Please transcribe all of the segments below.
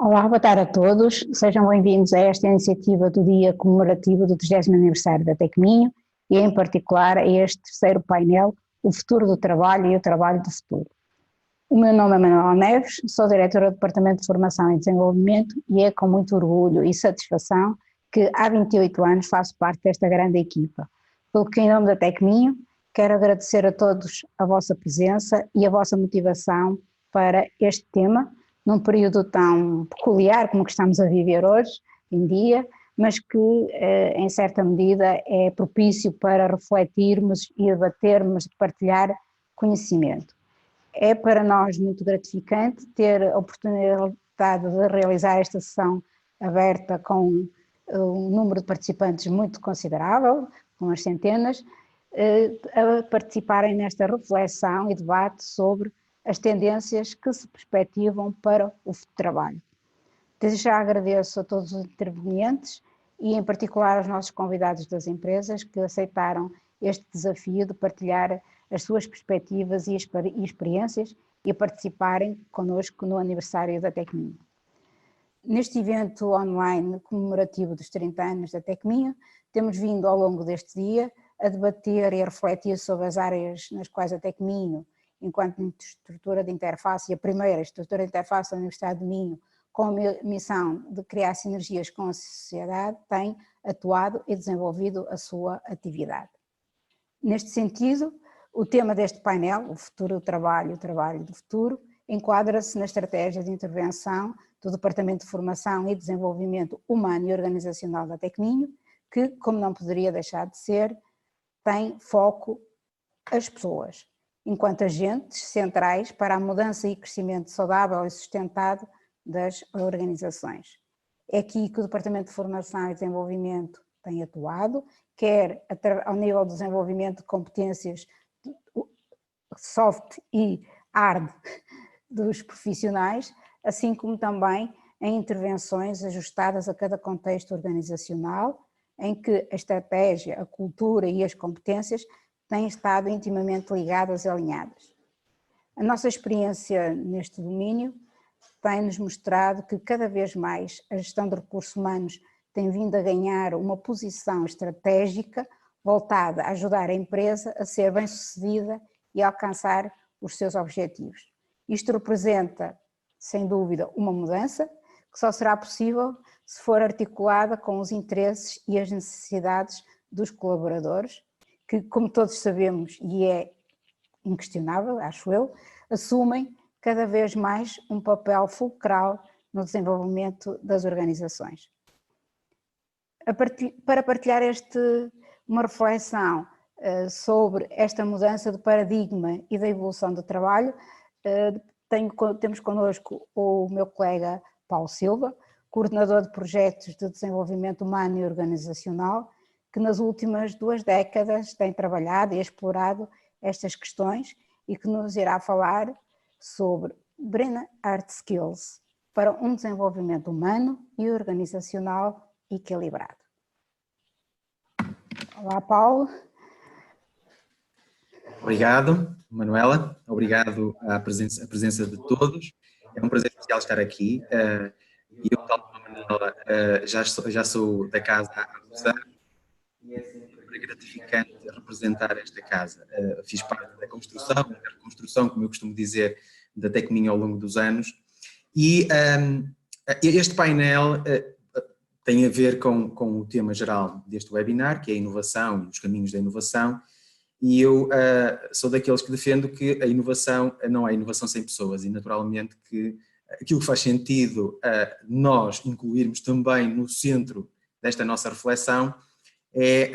Olá, boa tarde a todos. Sejam bem-vindos a esta iniciativa do Dia Comemorativo do 30º aniversário da Tecminho e, em particular, a este terceiro painel, O Futuro do Trabalho e o Trabalho do Futuro. O meu nome é Manuela Neves, sou diretora do Departamento de Formação e Desenvolvimento e é com muito orgulho e satisfação que há 28 anos faço parte desta grande equipa. Pelo que, em nome da Tecminho, quero agradecer a todos a vossa presença e a vossa motivação para este tema, num período tão peculiar como que estamos a viver hoje em dia, mas que em certa medida é propício para refletirmos e debatermos e partilhar conhecimento. É para nós muito gratificante ter a oportunidade de realizar esta sessão aberta com um número de participantes muito considerável, com umas centenas, a participarem nesta reflexão e debate sobre as tendências que se perspectivam para o trabalho. Desde já agradeço a todos os intervenientes e em particular aos nossos convidados das empresas que aceitaram este desafio de partilhar as suas perspectivas e experiências e participarem connosco no aniversário da Tecminho. Neste evento online comemorativo dos 30 anos da Tecminho, temos vindo ao longo deste dia a debater e a refletir sobre as áreas nas quais a Tecminho, enquanto estrutura de interface, e a primeira estrutura de interface da Universidade de Minho, com a missão de criar sinergias com a sociedade, tem atuado e desenvolvido a sua atividade. Neste sentido, o tema deste painel, o futuro do trabalho e o trabalho do futuro, enquadra-se na estratégia de intervenção do Departamento de Formação e Desenvolvimento Humano e Organizacional da Tecminho, que, como não poderia deixar de ser, tem foco as pessoas, enquanto agentes centrais para a mudança e crescimento saudável e sustentado das organizações. É aqui que o Departamento de Formação e Desenvolvimento tem atuado, quer ao nível do desenvolvimento de competências soft e hard dos profissionais, assim como também em intervenções ajustadas a cada contexto organizacional, em que a estratégia, a cultura e as competências têm estado intimamente ligadas e alinhadas. A nossa experiência neste domínio tem-nos mostrado que cada vez mais a gestão de recursos humanos tem vindo a ganhar uma posição estratégica voltada a ajudar a empresa a ser bem-sucedida e a alcançar os seus objetivos. Isto representa, sem dúvida, uma mudança que só será possível se for articulada com os interesses e as necessidades dos colaboradores, que, como todos sabemos, e é inquestionável, acho eu, assumem cada vez mais um papel fulcral no desenvolvimento das organizações. Para partilhar uma reflexão sobre esta mudança de paradigma e da evolução do trabalho, temos connosco o meu colega Paulo Silva, coordenador de projetos de desenvolvimento humano e organizacional, que nas últimas 2 décadas tem trabalhado e explorado estas questões e que nos irá falar sobre Brain Art Skills para um desenvolvimento humano e organizacional equilibrado. Olá, Paulo. Obrigado, Manuela. Obrigado à presença de todos. É um prazer especial estar aqui. E eu, tal como a Manuela, já sou da casa há alguns anos. E é sempre gratificante representar esta casa. Fiz parte da reconstrução, como eu costumo dizer, da Tecminho ao longo dos anos. E este painel tem a ver com o tema geral deste webinar, que é a inovação e os caminhos da inovação. E eu sou daqueles que defendo que a inovação não é inovação sem pessoas e naturalmente que aquilo que faz sentido nós incluirmos também no centro desta nossa reflexão é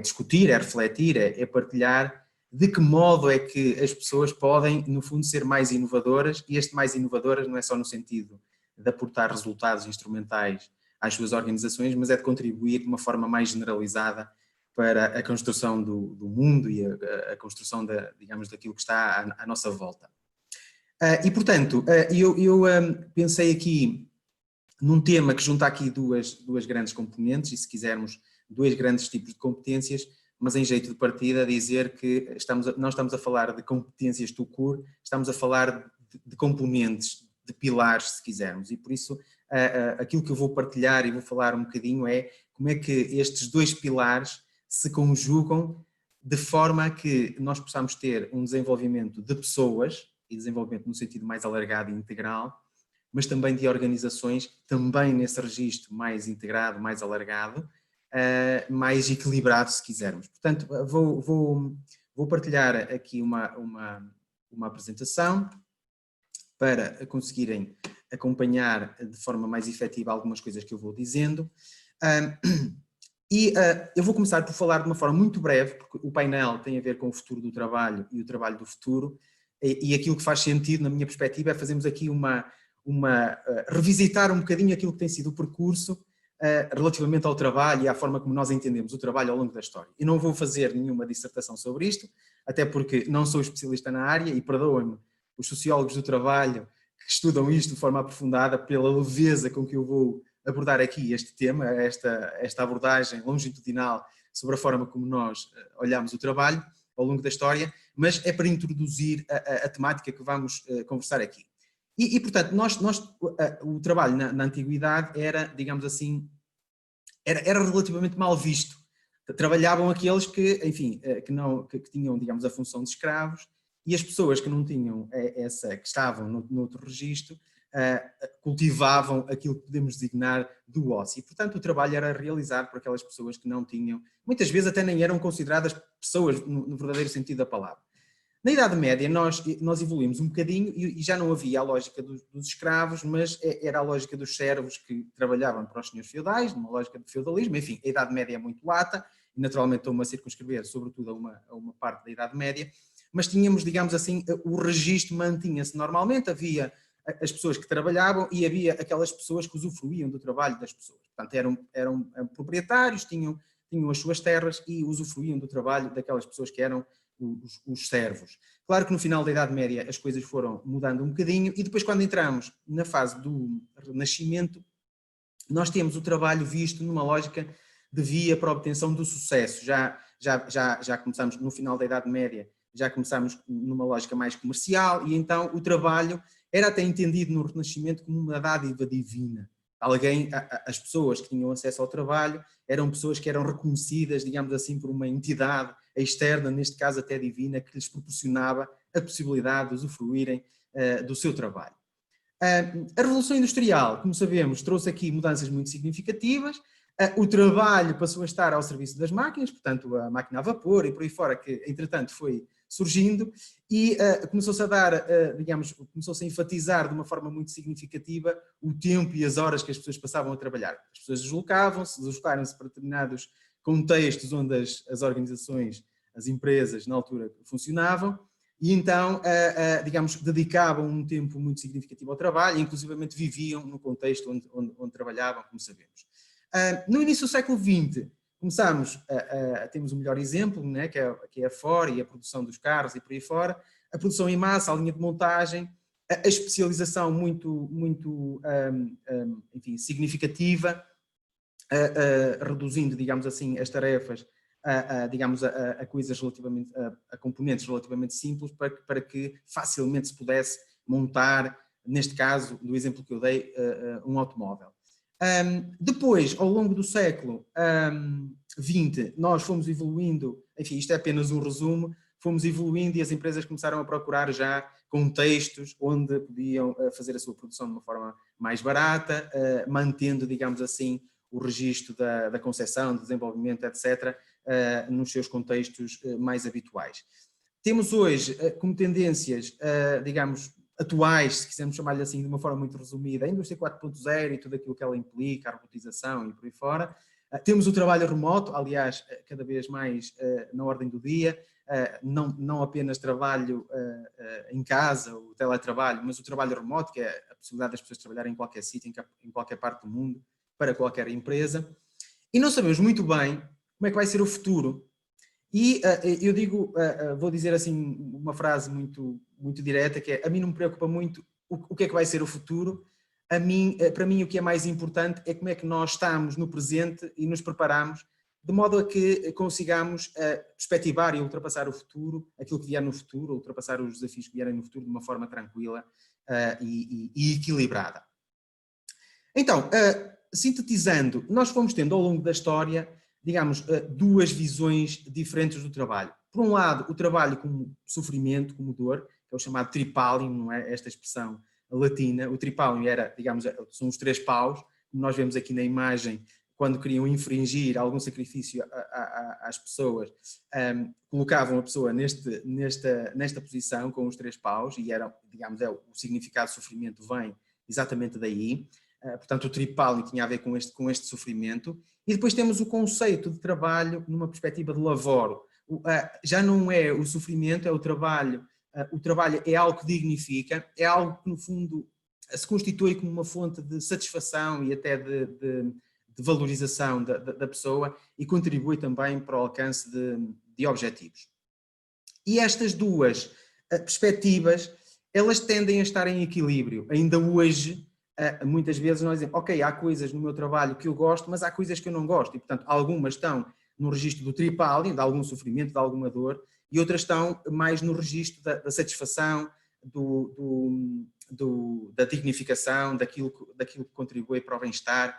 discutir, é refletir, é partilhar de que modo é que as pessoas podem, no fundo, ser mais inovadoras, e este mais inovadoras não é só no sentido de aportar resultados instrumentais às suas organizações, mas é de contribuir de uma forma mais generalizada para a construção do mundo e a construção, digamos, daquilo que está à nossa volta. E, portanto, eu pensei aqui num tema que junta aqui duas grandes componentes e, se quisermos, 2 grandes tipos de competências, mas em jeito de partida dizer que não estamos a falar de competências tout court, estamos a falar de componentes de pilares, se quisermos, e por isso aquilo que eu vou partilhar e vou falar um bocadinho é como é que estes dois pilares se conjugam de forma a que nós possamos ter um desenvolvimento de pessoas, e desenvolvimento no sentido mais alargado e integral, mas também de organizações, também nesse registro mais integrado, mais alargado, mais equilibrado, se quisermos. Portanto, vou partilhar aqui uma apresentação para conseguirem acompanhar de forma mais efetiva algumas coisas que eu vou dizendo. Eu vou começar por falar de uma forma muito breve, porque o painel tem a ver com o futuro do trabalho e o trabalho do futuro, e aquilo que faz sentido, na minha perspectiva, é fazermos aqui revisitar um bocadinho aquilo que tem sido o percurso relativamente ao trabalho e à forma como nós entendemos o trabalho ao longo da história. Eu não vou fazer nenhuma dissertação sobre isto, até porque não sou especialista na área, e perdoem-me os sociólogos do trabalho que estudam isto de forma aprofundada pela leveza com que eu vou abordar aqui este tema, esta abordagem longitudinal sobre a forma como nós olhamos o trabalho ao longo da história, mas é para introduzir a temática que vamos conversar aqui. E portanto, o trabalho na antiguidade era, digamos assim, era relativamente mal visto. Trabalhavam aqueles que, enfim, que tinham, digamos, a função de escravos, e as pessoas que não tinham que estavam no outro registro, cultivavam aquilo que podemos designar do ócio. E, portanto, o trabalho era realizado por aquelas pessoas que não tinham, muitas vezes até nem eram consideradas pessoas no verdadeiro sentido da palavra. Na Idade Média nós evoluímos um bocadinho e já não havia a lógica dos escravos, mas era a lógica dos servos que trabalhavam para os senhores feudais, numa lógica de feudalismo. Enfim, a Idade Média é muito lata, e naturalmente estou-me a circunscrever sobretudo a uma parte da Idade Média, mas tínhamos, digamos assim, o registro mantinha-se normalmente, havia as pessoas que trabalhavam e havia aquelas pessoas que usufruíam do trabalho das pessoas. Portanto, eram proprietários, tinham as suas terras e usufruíam do trabalho daquelas pessoas que eram os servos. Claro que no final da Idade Média as coisas foram mudando um bocadinho, e depois, quando entramos na fase do Renascimento, nós temos o trabalho visto numa lógica de via para a obtenção do sucesso. Já começamos no final da Idade Média, já começamos numa lógica mais comercial, e então o trabalho era até entendido no Renascimento como uma dádiva divina. As pessoas que tinham acesso ao trabalho eram pessoas que eram reconhecidas, digamos assim, por uma entidade externa, neste caso até divina, que lhes proporcionava a possibilidade de usufruírem do seu trabalho. A Revolução Industrial, como sabemos, trouxe aqui mudanças muito significativas. O trabalho passou a estar ao serviço das máquinas, portanto a máquina a vapor e por aí fora, que entretanto foi surgindo, e começou-se a dar, começou-se a enfatizar de uma forma muito significativa o tempo e as horas que as pessoas passavam a trabalhar. As pessoas deslocaram-se para determinados contextos onde as organizações, as empresas na altura funcionavam, e então, dedicavam um tempo muito significativo ao trabalho, e inclusivamente viviam no contexto onde trabalhavam, como sabemos. No início do século XX, temos o melhor exemplo, né, que é a Ford e a produção dos carros e por aí fora, a produção em massa, a linha de montagem, a especialização muito enfim, significativa, reduzindo, digamos assim, as tarefas a coisas relativamente, a componentes relativamente simples, para que facilmente se pudesse montar, neste caso, do exemplo que eu dei, um automóvel. Depois, ao longo do século XX, nós fomos evoluindo, enfim, isto é apenas um resumo, fomos evoluindo e as empresas começaram a procurar já contextos onde podiam fazer a sua produção de uma forma mais barata, mantendo, digamos assim, o registro da concepção, do desenvolvimento, etc., nos seus contextos mais habituais. Temos hoje como tendências, digamos, atuais, se quisermos chamar-lhe assim de uma forma muito resumida, a indústria 4.0 e tudo aquilo que ela implica, a robotização e por aí fora. Temos o trabalho remoto, aliás, cada vez mais na ordem do dia, não apenas trabalho em casa, o teletrabalho, mas o trabalho remoto, que é a possibilidade das pessoas trabalharem em qualquer sítio, em qualquer parte do mundo, para qualquer empresa. E não sabemos muito bem como é que vai ser o futuro. E eu vou dizer assim uma frase muito, muito direta, que é: a mim não me preocupa muito o que é que vai ser o futuro. Para mim o que é mais importante é como é que nós estamos no presente e nos preparamos de modo a que consigamos perspectivar e ultrapassar o futuro, aquilo que vier no futuro, ultrapassar os desafios que vierem no futuro de uma forma tranquila e equilibrada. Então, sintetizando, nós fomos tendo ao longo da história, digamos, duas visões diferentes do trabalho. Por um lado, o trabalho como sofrimento, como dor, que é o chamado tripalium, não é? Esta expressão latina. O tripalium era, digamos, são os 3 paus, como nós vemos aqui na imagem, quando queriam infringir algum sacrifício às pessoas, colocavam a pessoa nesta posição com os 3 paus, e era, digamos, o significado de sofrimento vem exatamente daí. Portanto, o tripalium tinha a ver com este sofrimento. E depois temos o conceito de trabalho numa perspectiva de lavoro. Já não é o sofrimento, é o trabalho. O trabalho é algo que dignifica, é algo que, no fundo, se constitui como uma fonte de satisfação e até de valorização da pessoa, e contribui também para o alcance de objetivos. E estas duas perspectivas, elas tendem a estar em equilíbrio. Ainda hoje, muitas vezes nós dizemos, ok, há coisas no meu trabalho que eu gosto, mas há coisas que eu não gosto, e portanto algumas estão no registro do tripalium, de algum sofrimento, de alguma dor, e outras estão mais no registro da satisfação, da dignificação, daquilo que contribui para o bem-estar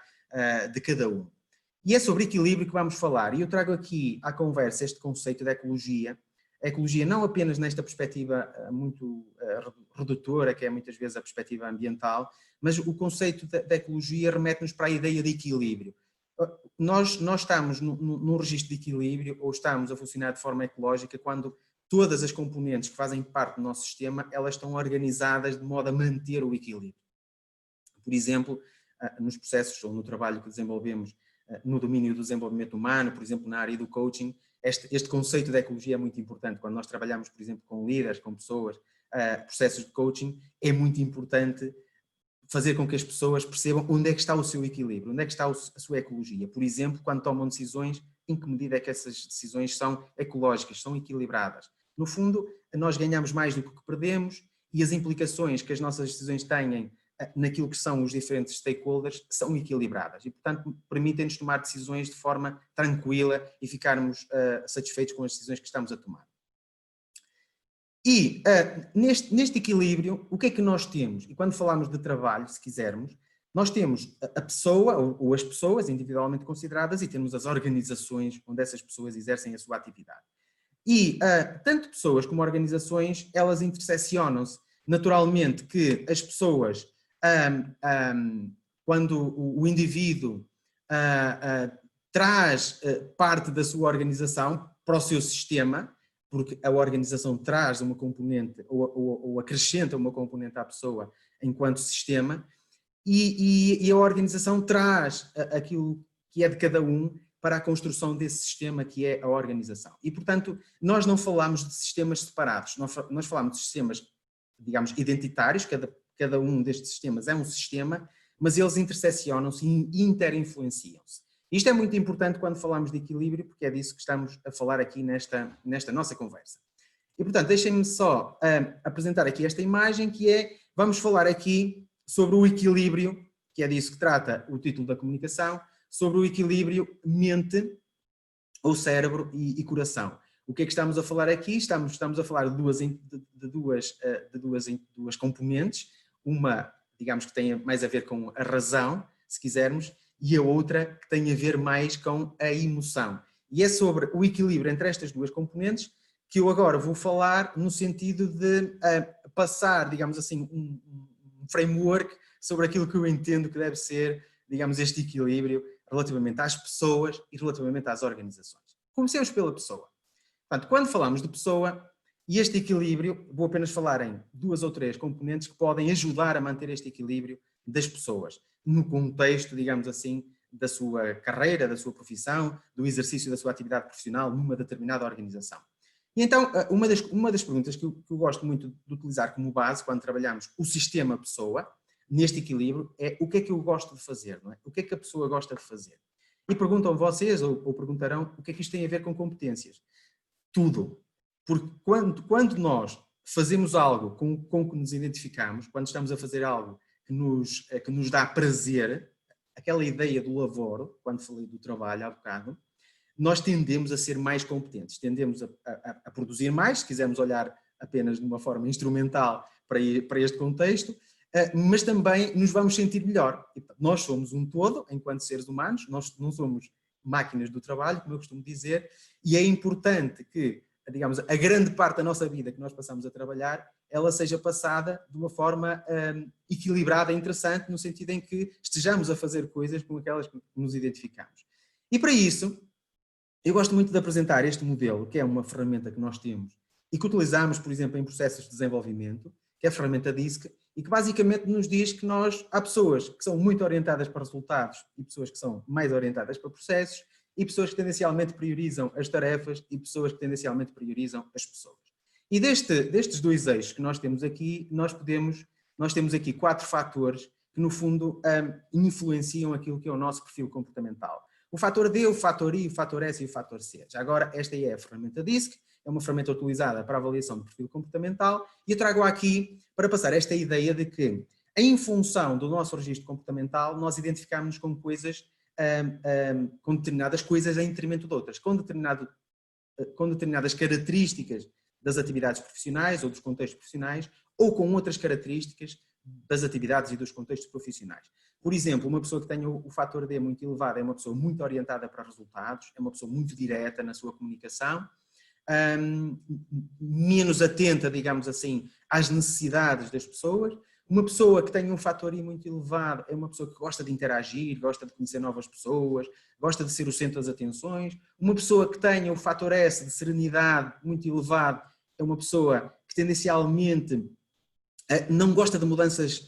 de cada um. E é sobre equilíbrio que vamos falar, e eu trago aqui à conversa este conceito de ecologia. A ecologia não apenas nesta perspectiva muito redutora, que é muitas vezes a perspectiva ambiental, mas o conceito da ecologia remete-nos para a ideia de equilíbrio. Nós estamos num registro de equilíbrio, ou estamos a funcionar de forma ecológica, quando todas as componentes que fazem parte do nosso sistema, elas estão organizadas de modo a manter o equilíbrio. Por exemplo, nos processos ou no trabalho que desenvolvemos no domínio do desenvolvimento humano, por exemplo, na área do coaching, este conceito de ecologia é muito importante. Quando nós trabalhamos, por exemplo, com líderes, com pessoas, processos de coaching, é muito importante fazer com que as pessoas percebam onde é que está o seu equilíbrio, onde é que está a sua ecologia. Por exemplo, quando tomam decisões, em que medida é que essas decisões são ecológicas, são equilibradas. No fundo, nós ganhamos mais do que perdemos, e as implicações que as nossas decisões têm naquilo que são os diferentes stakeholders são equilibradas e, portanto, permitem-nos tomar decisões de forma tranquila e ficarmos satisfeitos com as decisões que estamos a tomar. E neste equilíbrio, o que é que nós temos? E quando falamos de trabalho, se quisermos, nós temos a pessoa ou as pessoas individualmente consideradas, e temos as organizações onde essas pessoas exercem a sua atividade. E tanto pessoas como organizações, elas interseccionam-se. Naturalmente que as pessoas, quando o indivíduo traz parte da sua organização para o seu sistema, porque a organização traz uma componente ou acrescenta uma componente à pessoa enquanto sistema, e a organização traz aquilo que é de cada um para a construção desse sistema que é a organização. E, portanto, nós não falamos de sistemas separados, nós falamos de sistemas, digamos, identitários, cada um destes sistemas é um sistema, mas eles interseccionam-se e interinfluenciam-se. Isto é muito importante quando falamos de equilíbrio, porque é disso que estamos a falar aqui nesta nossa conversa. E, portanto, deixem-me só apresentar aqui esta imagem, que é, vamos falar aqui sobre o equilíbrio, que é disso que trata o título da comunicação, sobre o equilíbrio mente ou cérebro e coração. O que é que estamos a falar aqui? Estamos a falar de duas componentes, uma, digamos, que tem mais a ver com a razão, se quisermos, e a outra que tem a ver mais com a emoção. E é sobre o equilíbrio entre estas duas componentes que eu agora vou falar no sentido de passar, digamos assim, um framework sobre aquilo que eu entendo que deve ser, digamos, este equilíbrio relativamente às pessoas e relativamente às organizações. Comecemos pela pessoa. Portanto, quando falamos de pessoa e este equilíbrio, vou apenas falar em 2 ou 3 componentes que podem ajudar a manter este equilíbrio das pessoas, no contexto, digamos assim, da sua carreira, da sua profissão, do exercício da sua atividade profissional numa determinada organização. E então, uma das perguntas que eu gosto muito de utilizar como base quando trabalhamos o sistema pessoa, neste equilíbrio, é o que é que eu gosto de fazer, não é? O que é que a pessoa gosta de fazer? E perguntam vocês, ou perguntarão, o que é que isto tem a ver com competências? Tudo. Porque quando nós fazemos algo com que nos identificamos, quando estamos a fazer algo que nos dá prazer, aquela ideia do lavoro, quando falei do trabalho há bocado, nós tendemos a ser mais competentes, tendemos a produzir mais, se quisermos olhar apenas de uma forma instrumental para este contexto, mas também nos vamos sentir melhor. Nós somos um todo, enquanto seres humanos, nós não somos máquinas do trabalho, como eu costumo dizer, e é importante que, digamos, a grande parte da nossa vida que nós passamos a trabalhar, ela seja passada de uma forma equilibrada e interessante, no sentido em que estejamos a fazer coisas com aquelas que nos identificamos. E para isso, eu gosto muito de apresentar este modelo, que é uma ferramenta que nós temos e que utilizamos, por exemplo, em processos de desenvolvimento, que é a ferramenta DISC, e que basicamente nos diz que há pessoas que são muito orientadas para resultados e pessoas que são mais orientadas para processos e pessoas que tendencialmente priorizam as tarefas e pessoas que tendencialmente priorizam as pessoas. E destes dois eixos que nós temos aqui, nós temos aqui 4 fatores que no fundo influenciam aquilo que é o nosso perfil comportamental. O fator D, o fator I, o fator S e o fator C. Já agora, esta é a ferramenta DISC, é uma ferramenta utilizada para a avaliação do perfil comportamental e eu trago aqui para passar esta ideia de que, em função do nosso registro comportamental, nós identificamos com coisas, com determinadas coisas em detrimento de outras, com determinadas características das atividades profissionais ou dos contextos profissionais ou com outras características das atividades e dos contextos profissionais. Por exemplo, uma pessoa que tenha o fator D muito elevado é uma pessoa muito orientada para resultados, é uma pessoa muito direta na sua comunicação, menos atenta, digamos assim, às necessidades das pessoas. Uma pessoa que tem um fator I muito elevado é uma pessoa que gosta de interagir, gosta de conhecer novas pessoas, gosta de ser o centro das atenções. Uma pessoa que tenha o fator S de serenidade muito elevado é uma pessoa que tendencialmente não gosta de mudanças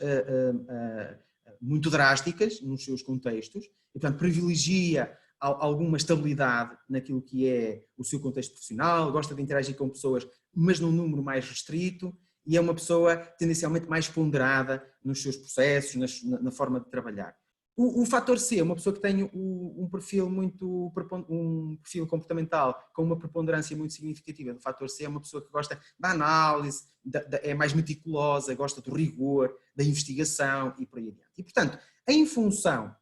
muito drásticas nos seus contextos e, portanto, privilegia alguma estabilidade naquilo que é o seu contexto profissional, gosta de interagir com pessoas, mas num número mais restrito, e é uma pessoa tendencialmente mais ponderada nos seus processos, na forma de trabalhar. O fator C é uma pessoa que tem um perfil comportamental com uma preponderância muito significativa do fator C, é uma pessoa que gosta da análise, é mais meticulosa, gosta do rigor, da investigação e por aí adiante. E, portanto, em função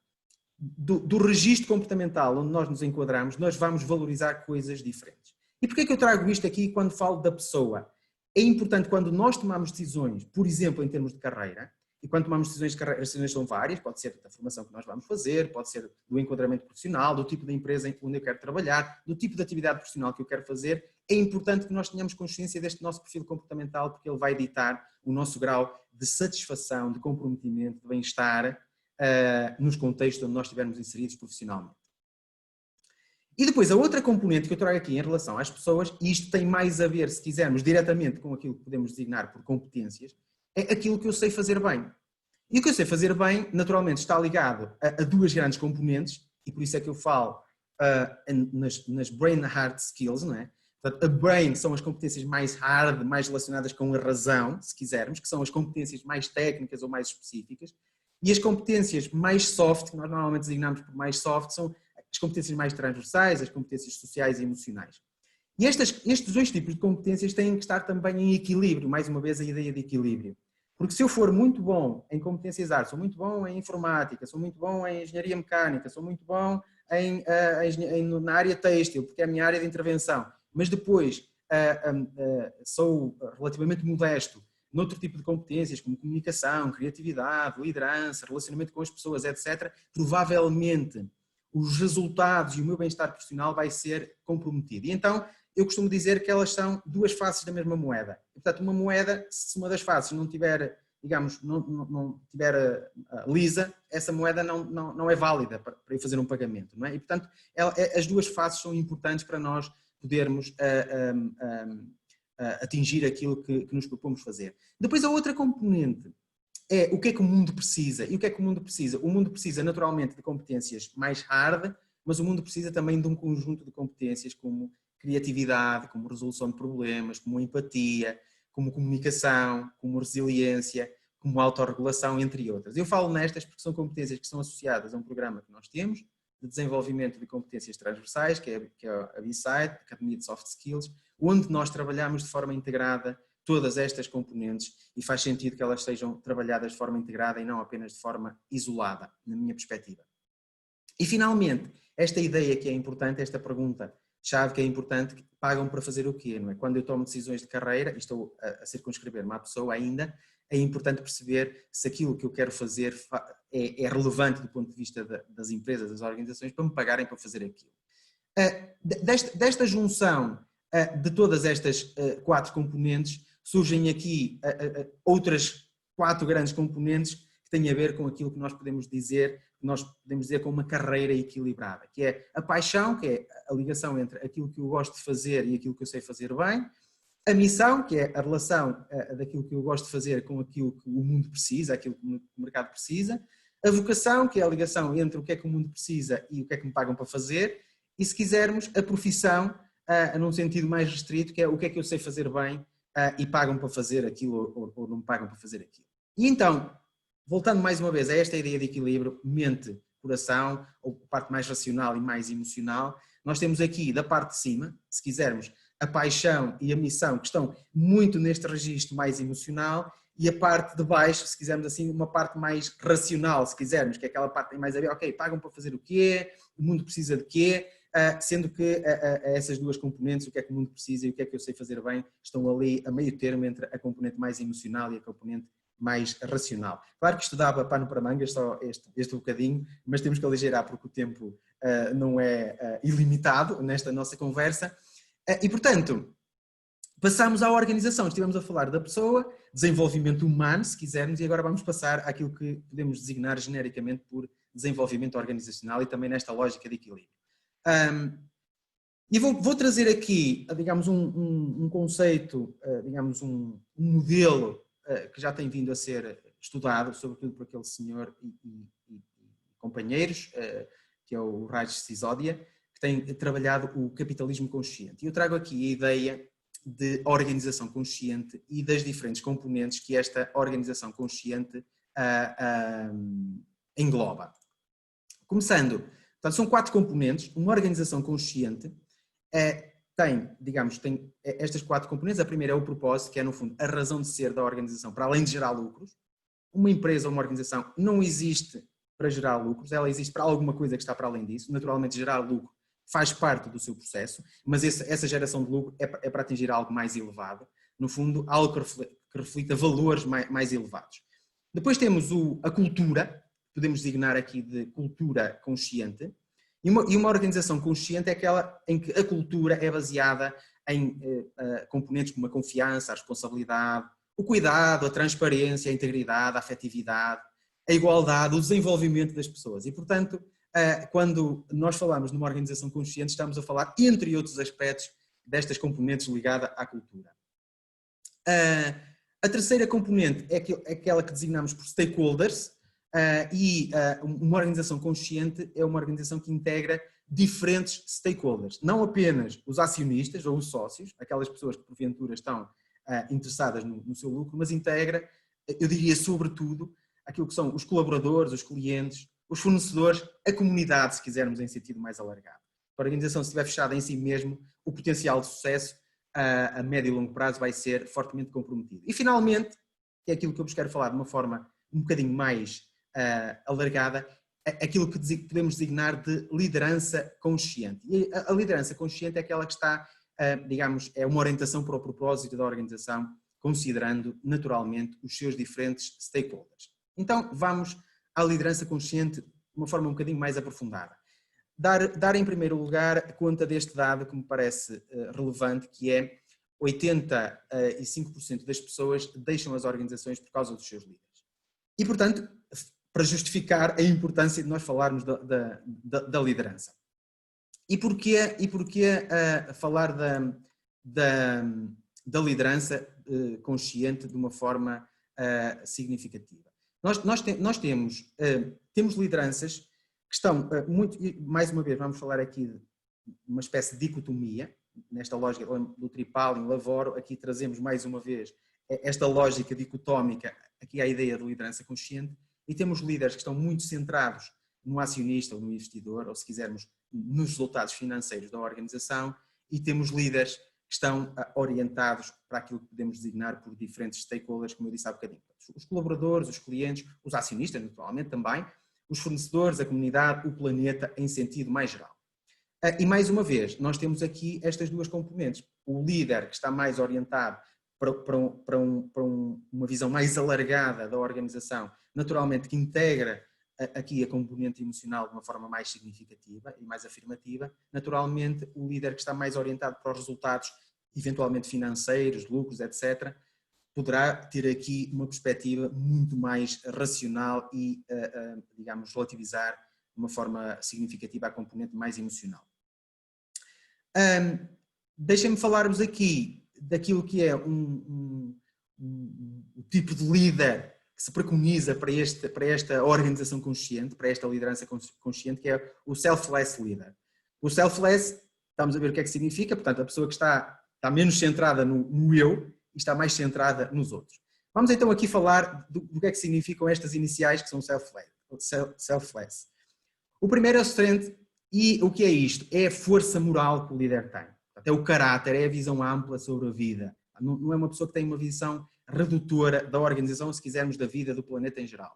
do registro comportamental onde nós nos enquadramos, nós vamos valorizar coisas diferentes. E porquê é que eu trago isto aqui quando falo da pessoa? É importante quando nós tomamos decisões, por exemplo, em termos de carreira, e quando tomamos decisões de carreira, as decisões são várias, pode ser da formação que nós vamos fazer, pode ser do enquadramento profissional, do tipo de empresa onde eu quero trabalhar, do tipo de atividade profissional que eu quero fazer, é importante que nós tenhamos consciência deste nosso perfil comportamental, porque ele vai ditar o nosso grau de satisfação, de comprometimento, de bem-estar, nos contextos onde nós estivermos inseridos profissionalmente. E depois a outra componente que eu trago aqui em relação às pessoas, e isto tem mais a ver, se quisermos, diretamente com aquilo que podemos designar por competências, é aquilo que eu sei fazer bem. E o que eu sei fazer bem, naturalmente, está ligado a 2 grandes componentes, e por isso é que eu falo nas brain hard skills, não é? Portanto, a brain são as competências mais hard, mais relacionadas com a razão, se quisermos, que são as competências mais técnicas ou mais específicas, e as competências mais soft, que nós normalmente designamos por mais soft, são as competências mais transversais, as competências sociais e emocionais. E estes 2 tipos de competências têm que estar também em equilíbrio, mais uma vez a ideia de equilíbrio. Porque se eu for muito bom em competências artes, sou muito bom em informática, sou muito bom em engenharia mecânica, sou muito bom na área têxtil, porque é a minha área de intervenção, mas depois sou relativamente modesto noutro tipo de competências, como comunicação, criatividade, liderança, relacionamento com as pessoas, etc., provavelmente os resultados e o meu bem-estar profissional vai ser comprometido. E então, eu costumo dizer que elas são 2 faces da mesma moeda. E, portanto, uma moeda, se uma das faces não tiver, digamos, não tiver lisa, essa moeda não é válida para eu fazer um pagamento, não é? E, portanto, as 2 faces são importantes para nós podermos atingir aquilo que nos propomos fazer. Depois, a outra componente é o que é que o mundo precisa. E o que é que o mundo precisa? O mundo precisa naturalmente de competências mais hard, mas o mundo precisa também de um conjunto de competências como criatividade, como resolução de problemas, como empatia, como comunicação, como resiliência, como autorregulação, entre outras. Eu falo nestas porque são competências que são associadas a um programa que nós temos de desenvolvimento de competências transversais, que é a B-Side, Academia de Soft Skills, onde nós trabalhamos de forma integrada todas estas componentes e faz sentido que elas sejam trabalhadas de forma integrada e não apenas de forma isolada, na minha perspectiva. E finalmente, esta ideia que é importante, esta pergunta-chave que é importante, que pagam para fazer o quê? Não é? Quando eu tomo decisões de carreira e estou a circunscrever-me à pessoa ainda, é importante perceber se aquilo que eu quero fazer é relevante do ponto de vista das empresas, das organizações, para me pagarem para fazer aquilo. Desta junção de todas estas 4 componentes, surgem aqui outras 4 grandes componentes que têm a ver com aquilo que nós podemos dizer com uma carreira equilibrada, que é a paixão, que é a ligação entre aquilo que eu gosto de fazer e aquilo que eu sei fazer bem, a missão, que é a relação daquilo que eu gosto de fazer com aquilo que o mundo precisa, aquilo que o mercado precisa, a vocação, que é a ligação entre o que é que o mundo precisa e o que é que me pagam para fazer, e se quisermos, a profissão, num sentido mais restrito, que é o que é que eu sei fazer bem e pagam para fazer aquilo ou não me pagam para fazer aquilo. E então, voltando mais uma vez a esta ideia de equilíbrio, mente, coração, ou parte mais racional e mais emocional, nós temos aqui da parte de cima, se quisermos, a paixão e a missão, que estão muito neste registro mais emocional, e a parte de baixo, se quisermos assim, uma parte mais racional, se quisermos, que é aquela parte mais a ver, ok, pagam para fazer o quê, o mundo precisa de quê, sendo que essas 2 componentes, o que é que o mundo precisa e o que é que eu sei fazer bem, estão ali a meio termo entre a componente mais emocional e a componente mais racional. Claro que isto dava pano para mangas, só este bocadinho, mas temos que aligeirar porque o tempo não é ilimitado nesta nossa conversa. E, portanto, passamos à organização. Estivemos a falar da pessoa, desenvolvimento humano, se quisermos, e agora vamos passar àquilo que podemos designar genericamente por desenvolvimento organizacional e também nesta lógica de equilíbrio. E vou trazer aqui, digamos, um conceito, digamos, um modelo que já tem vindo a ser estudado, sobretudo por aquele senhor e companheiros, que é o Raj Sisodia, que tem trabalhado o capitalismo consciente. E eu trago aqui a ideia de organização consciente e das diferentes componentes que esta organização consciente engloba. Começando, portanto, são 4 componentes. Uma organização consciente tem estas 4 componentes. A primeira é o propósito, que é, no fundo, a razão de ser da organização, para além de gerar lucros. Uma empresa ou uma organização não existe para gerar lucros, ela existe para alguma coisa que está para além disso. Naturalmente, gerar lucro faz parte do seu processo, mas essa geração de lucro é para atingir algo mais elevado, no fundo, algo que reflita valores mais elevados. Depois temos a cultura, podemos designar aqui de cultura consciente, e uma organização consciente é aquela em que a cultura é baseada em componentes como a confiança, a responsabilidade, o cuidado, a transparência, a integridade, a afetividade, a igualdade, o desenvolvimento das pessoas. E, portanto, quando nós falamos numa organização consciente, estamos a falar, entre outros aspectos, destas componentes ligadas à cultura. A terceira componente é aquela que designamos por stakeholders, e uma organização consciente é uma organização que integra diferentes stakeholders, não apenas os acionistas ou os sócios, aquelas pessoas que porventura estão interessadas no seu lucro, mas integra, eu diria sobretudo, aquilo que são os colaboradores, os clientes, os fornecedores, a comunidade, se quisermos em sentido mais alargado. A organização, se estiver fechada em si mesmo, o potencial de sucesso a médio e longo prazo vai ser fortemente comprometido. E finalmente, que é aquilo que eu vos quero falar de uma forma um bocadinho mais alargada, aquilo que podemos designar de liderança consciente. E a liderança consciente é aquela que está, digamos, é uma orientação para o propósito da organização, considerando naturalmente os seus diferentes stakeholders. Então vamos à liderança consciente de uma forma um bocadinho mais aprofundada. Dar em primeiro lugar conta deste dado que me parece relevante, que é 85% das pessoas deixam as organizações por causa dos seus líderes. E, portanto, para justificar a importância de nós falarmos da liderança. E porquê falar da liderança consciente de uma forma significativa? Nós temos lideranças que estão muito, e mais uma vez vamos falar aqui de uma espécie de dicotomia, nesta lógica do Tripal em Lavoro, aqui trazemos mais uma vez esta lógica dicotómica, aqui a ideia de liderança consciente, e temos líderes que estão muito centrados no acionista ou no investidor, ou se quisermos, nos resultados financeiros da organização, e temos líderes que estão orientados para aquilo que podemos designar por diferentes stakeholders, como eu disse há bocadinho. Os colaboradores, os clientes, os acionistas, naturalmente também, os fornecedores, a comunidade, o planeta em sentido mais geral. E mais uma vez, nós temos aqui estas duas componentes. O líder que está mais orientado para uma visão mais alargada da organização, naturalmente que integra aqui a componente emocional de uma forma mais significativa e mais afirmativa. Naturalmente, o líder que está mais orientado para os resultados, eventualmente financeiros, lucros, etc., poderá ter aqui uma perspectiva muito mais racional e, digamos, relativizar de uma forma significativa a componente mais emocional. Deixem-me falar-vos aqui daquilo que é o tipo de líder que se preconiza para esta organização consciente, para esta liderança consciente, que é o selfless leader. O selfless, estamos a ver o que é que significa, portanto, a pessoa que está menos centrada no eu e está mais centrada nos outros. Vamos então aqui falar do que é que significam estas iniciais que são selfless. O primeiro é o strength, e o que é isto? É a força moral que o líder tem. É o caráter, é a visão ampla sobre a vida. Não é uma pessoa que tem uma visão redutora da organização, se quisermos, da vida, do planeta em geral.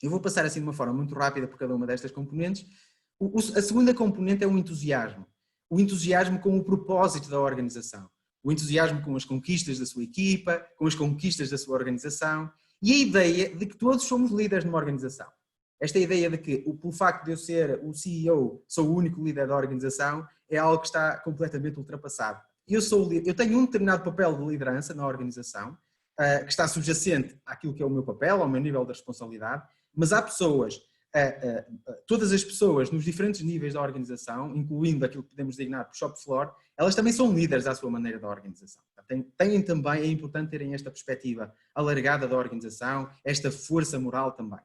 Eu vou passar assim de uma forma muito rápida por cada uma destas componentes. A segunda componente é o entusiasmo. O entusiasmo com o propósito da organização. O entusiasmo com as conquistas da sua equipa, com as conquistas da sua organização e a ideia de que todos somos líderes numa organização. Esta ideia de que, pelo facto de eu ser o CEO, sou o único líder da organização, é algo que está completamente ultrapassado. Eu tenho um determinado papel de liderança na organização, que está subjacente àquilo que é o meu papel, ao meu nível de responsabilidade, mas há pessoas, todas as pessoas nos diferentes níveis da organização, incluindo aquilo que podemos designar por shop floor, elas também são líderes à sua maneira da organização. Têm também, é importante terem esta perspectiva alargada da organização, esta força moral também.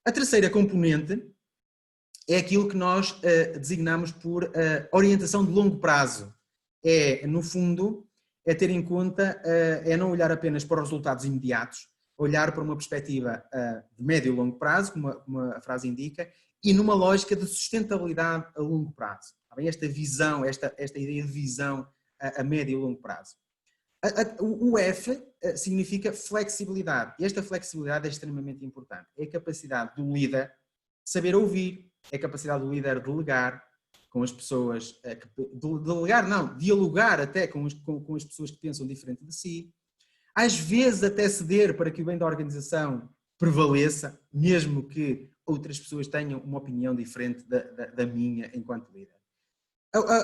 A terceira componente é aquilo que nós designamos por orientação de longo prazo. É, no fundo, é ter em conta, é não olhar apenas para os resultados imediatos, olhar para uma perspectiva de médio e longo prazo, como a frase indica, e numa lógica de sustentabilidade a longo prazo. Esta visão, esta ideia de visão a médio e longo prazo. O F significa flexibilidade. E esta flexibilidade é extremamente importante. É a capacidade do líder saber ouvir, é a capacidade do líder delegar com as pessoas, dialogar até com as pessoas que pensam diferente de si. Às vezes até ceder para que o bem da organização prevaleça, mesmo que outras pessoas tenham uma opinião diferente da minha enquanto líder.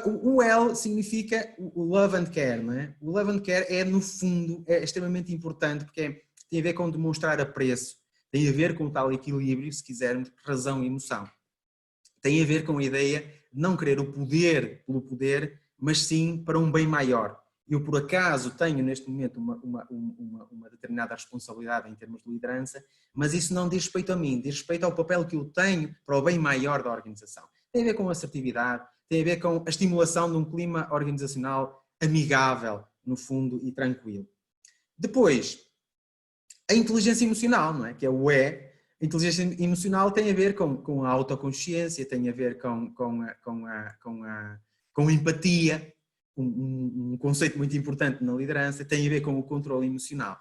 O L significa o love and care, não é? O love and care é, no fundo, é extremamente importante porque tem a ver com demonstrar apreço, tem a ver com o tal equilíbrio, se quisermos, razão e emoção. Tem a ver com a ideia de não querer o poder pelo poder, mas sim para um bem maior. Eu, por acaso, tenho neste momento uma determinada responsabilidade em termos de liderança, mas isso não diz respeito a mim, diz respeito ao papel que eu tenho para o bem maior da organização. Tem a ver com assertividade, tem a ver com a estimulação de um clima organizacional amigável, no fundo, e tranquilo. Depois, a inteligência emocional, não é? Que é o E. A inteligência emocional tem a ver com a autoconsciência, tem a ver com a empatia, um conceito muito importante na liderança, tem a ver com o controle emocional.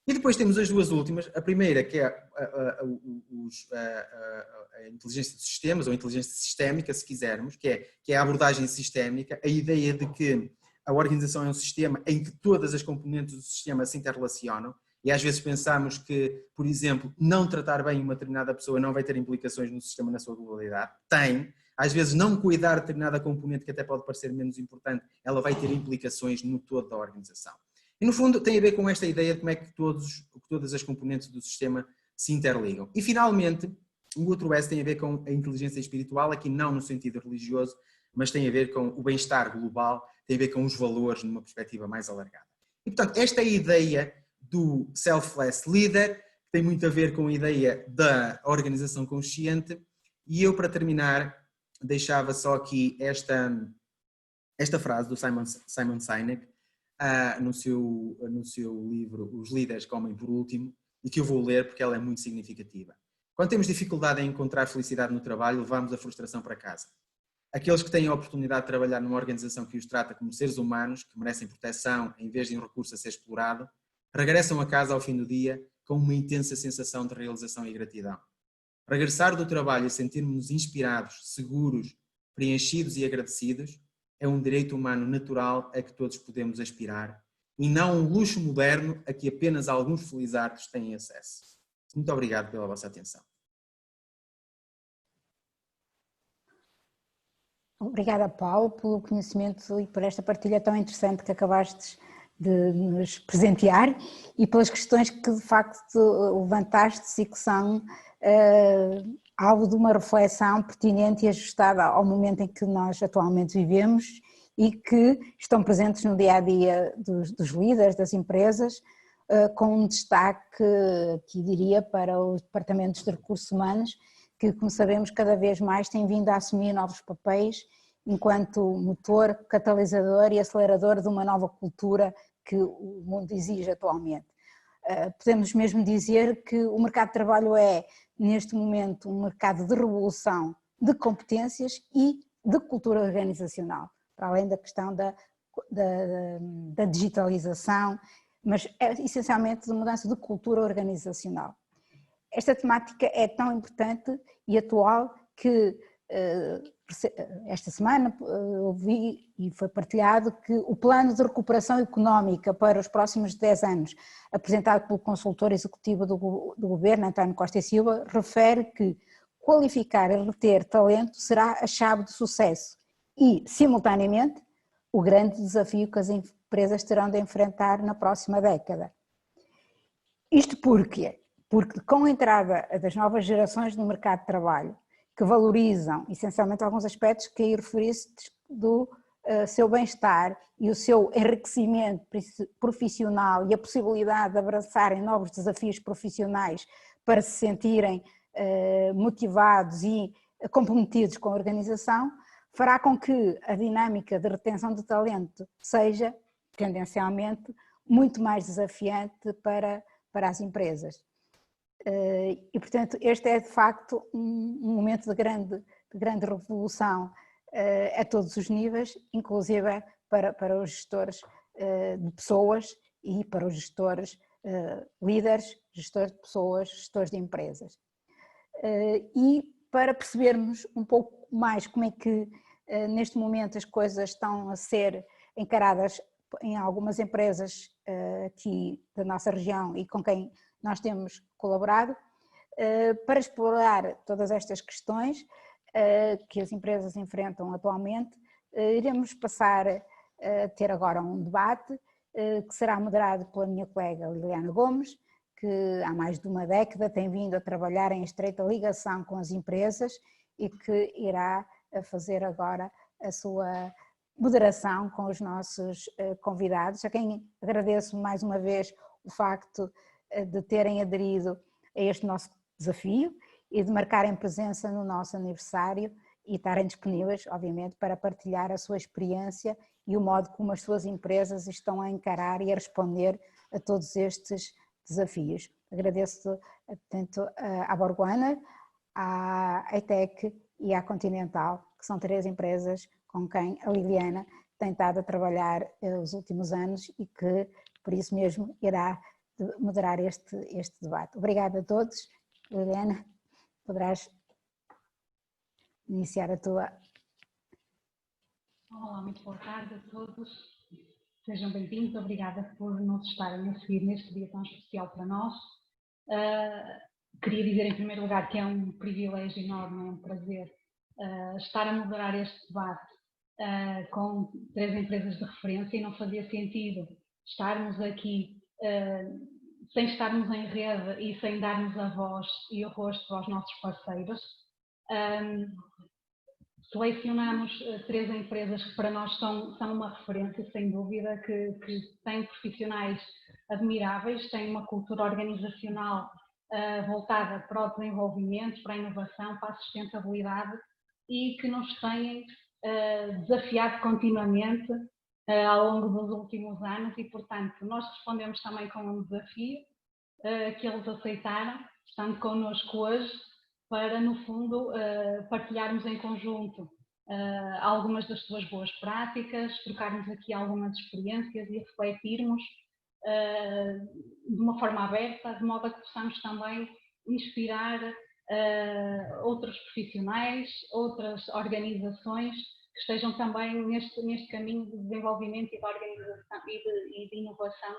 E depois temos as duas últimas, a primeira que é a inteligência de sistemas, ou a inteligência sistémica, se quisermos, que é a abordagem sistémica, a ideia de que a organização é um sistema em que todas as componentes do sistema se interrelacionam, e às vezes pensamos que, por exemplo, não tratar bem uma determinada pessoa não vai ter implicações no sistema na sua globalidade. Tem. Às vezes não cuidar de determinada componente que até pode parecer menos importante, ela vai ter implicações no todo da organização. E no fundo tem a ver com esta ideia de como é que todas as componentes do sistema se interligam. E finalmente, o outro S tem a ver com a inteligência espiritual, aqui não no sentido religioso, mas tem a ver com o bem-estar global, tem a ver com os valores numa perspectiva mais alargada. E portanto, esta é a ideia do selfless leader, que tem muito a ver com a ideia da organização consciente, e eu, para terminar, deixava só aqui esta frase do Simon Sinek, no seu livro Os Líderes Comem por Último, e que eu vou ler porque ela é muito significativa. Quando temos dificuldade em encontrar felicidade no trabalho, levamos a frustração para casa. Aqueles que têm a oportunidade de trabalhar numa organização que os trata como seres humanos, que merecem proteção em vez de um recurso a ser explorado, regressam a casa ao fim do dia com uma intensa sensação de realização e gratidão. Regressar do trabalho e sentirmos-nos inspirados, seguros, preenchidos e agradecidos é um direito humano natural a que todos podemos aspirar e não um luxo moderno a que apenas alguns felizardos têm acesso. Muito obrigado pela vossa atenção. Obrigada, Paulo, pelo conhecimento e por esta partilha tão interessante que acabaste de nos presentear e pelas questões que de facto levantaste e que são alvo de uma reflexão pertinente e ajustada ao momento em que nós atualmente vivemos e que estão presentes no dia-a-dia dos líderes, das empresas, com um destaque, que diria, para os departamentos de recursos humanos, que, como sabemos, cada vez mais têm vindo a assumir novos papéis enquanto motor, catalisador e acelerador de uma nova cultura que o mundo exige atualmente. Podemos mesmo dizer que o mercado de trabalho é, neste momento, um mercado de revolução de competências e de cultura organizacional, para além da questão da digitalização, mas é essencialmente de mudança de cultura organizacional. Esta temática é tão importante e atual que esta semana ouvi e foi partilhado que o plano de recuperação económica para os próximos 10 anos, apresentado pelo consultor executivo do governo, António Costa e Silva, refere que qualificar e reter talento será a chave do sucesso e, simultaneamente, o grande desafio que as empresas terão de enfrentar na próxima década. Isto porque com a entrada das novas gerações no mercado de trabalho, que valorizam essencialmente alguns aspectos que aí referiste do seu bem-estar e o seu enriquecimento profissional e a possibilidade de abraçarem novos desafios profissionais para se sentirem motivados e comprometidos com a organização, fará com que a dinâmica de retenção de talento seja, tendencialmente, muito mais desafiante para as empresas. E, portanto, este é de facto um momento de grande revolução a todos os níveis, inclusive para os gestores de pessoas e para os gestores líderes, gestores de pessoas, gestores de empresas. E para percebermos um pouco mais como é que neste momento as coisas estão a ser encaradas em algumas empresas aqui da nossa região e com quem nós temos colaborado, para explorar todas estas questões que as empresas enfrentam atualmente, iremos passar a ter agora um debate que será moderado pela minha colega Liliana Gomes, que há mais de uma década tem vindo a trabalhar em estreita ligação com as empresas e que irá fazer agora a sua moderação com os nossos convidados, a quem agradeço mais uma vez o facto de terem aderido a este nosso desafio e de marcarem presença no nosso aniversário e estarem disponíveis, obviamente, para partilhar a sua experiência e o modo como as suas empresas estão a encarar e a responder a todos estes desafios. Agradeço, portanto, à Borguana, à ETEC e à Continental, que são 3 empresas com quem a Liliana tem estado a trabalhar os últimos anos e que, por isso mesmo, irá moderar este debate. Obrigada a todos. Liliana, poderás iniciar a tua... Olá, muito boa tarde a todos. Sejam bem-vindos. Obrigada por nos estarem a seguir neste dia tão especial para nós. Queria dizer, em primeiro lugar, que é um privilégio enorme, é um prazer estar a moderar este debate com 3 empresas de referência e não fazia sentido estarmos aqui sem estarmos em rede e sem darmos a voz e o rosto aos nossos parceiros. Selecionamos 3 empresas que para nós são uma referência, sem dúvida, que têm profissionais admiráveis, têm uma cultura organizacional voltada para o desenvolvimento, para a inovação, para a sustentabilidade e que nos têm desafiado continuamente ao longo dos últimos anos e, portanto, nós respondemos também com um desafio que eles aceitaram, estando connosco hoje, para, no fundo, partilharmos em conjunto algumas das suas boas práticas, trocarmos aqui algumas experiências e refletirmos de uma forma aberta, de modo a que possamos também inspirar outros profissionais, outras organizações que estejam também neste caminho de desenvolvimento e de organização e de inovação,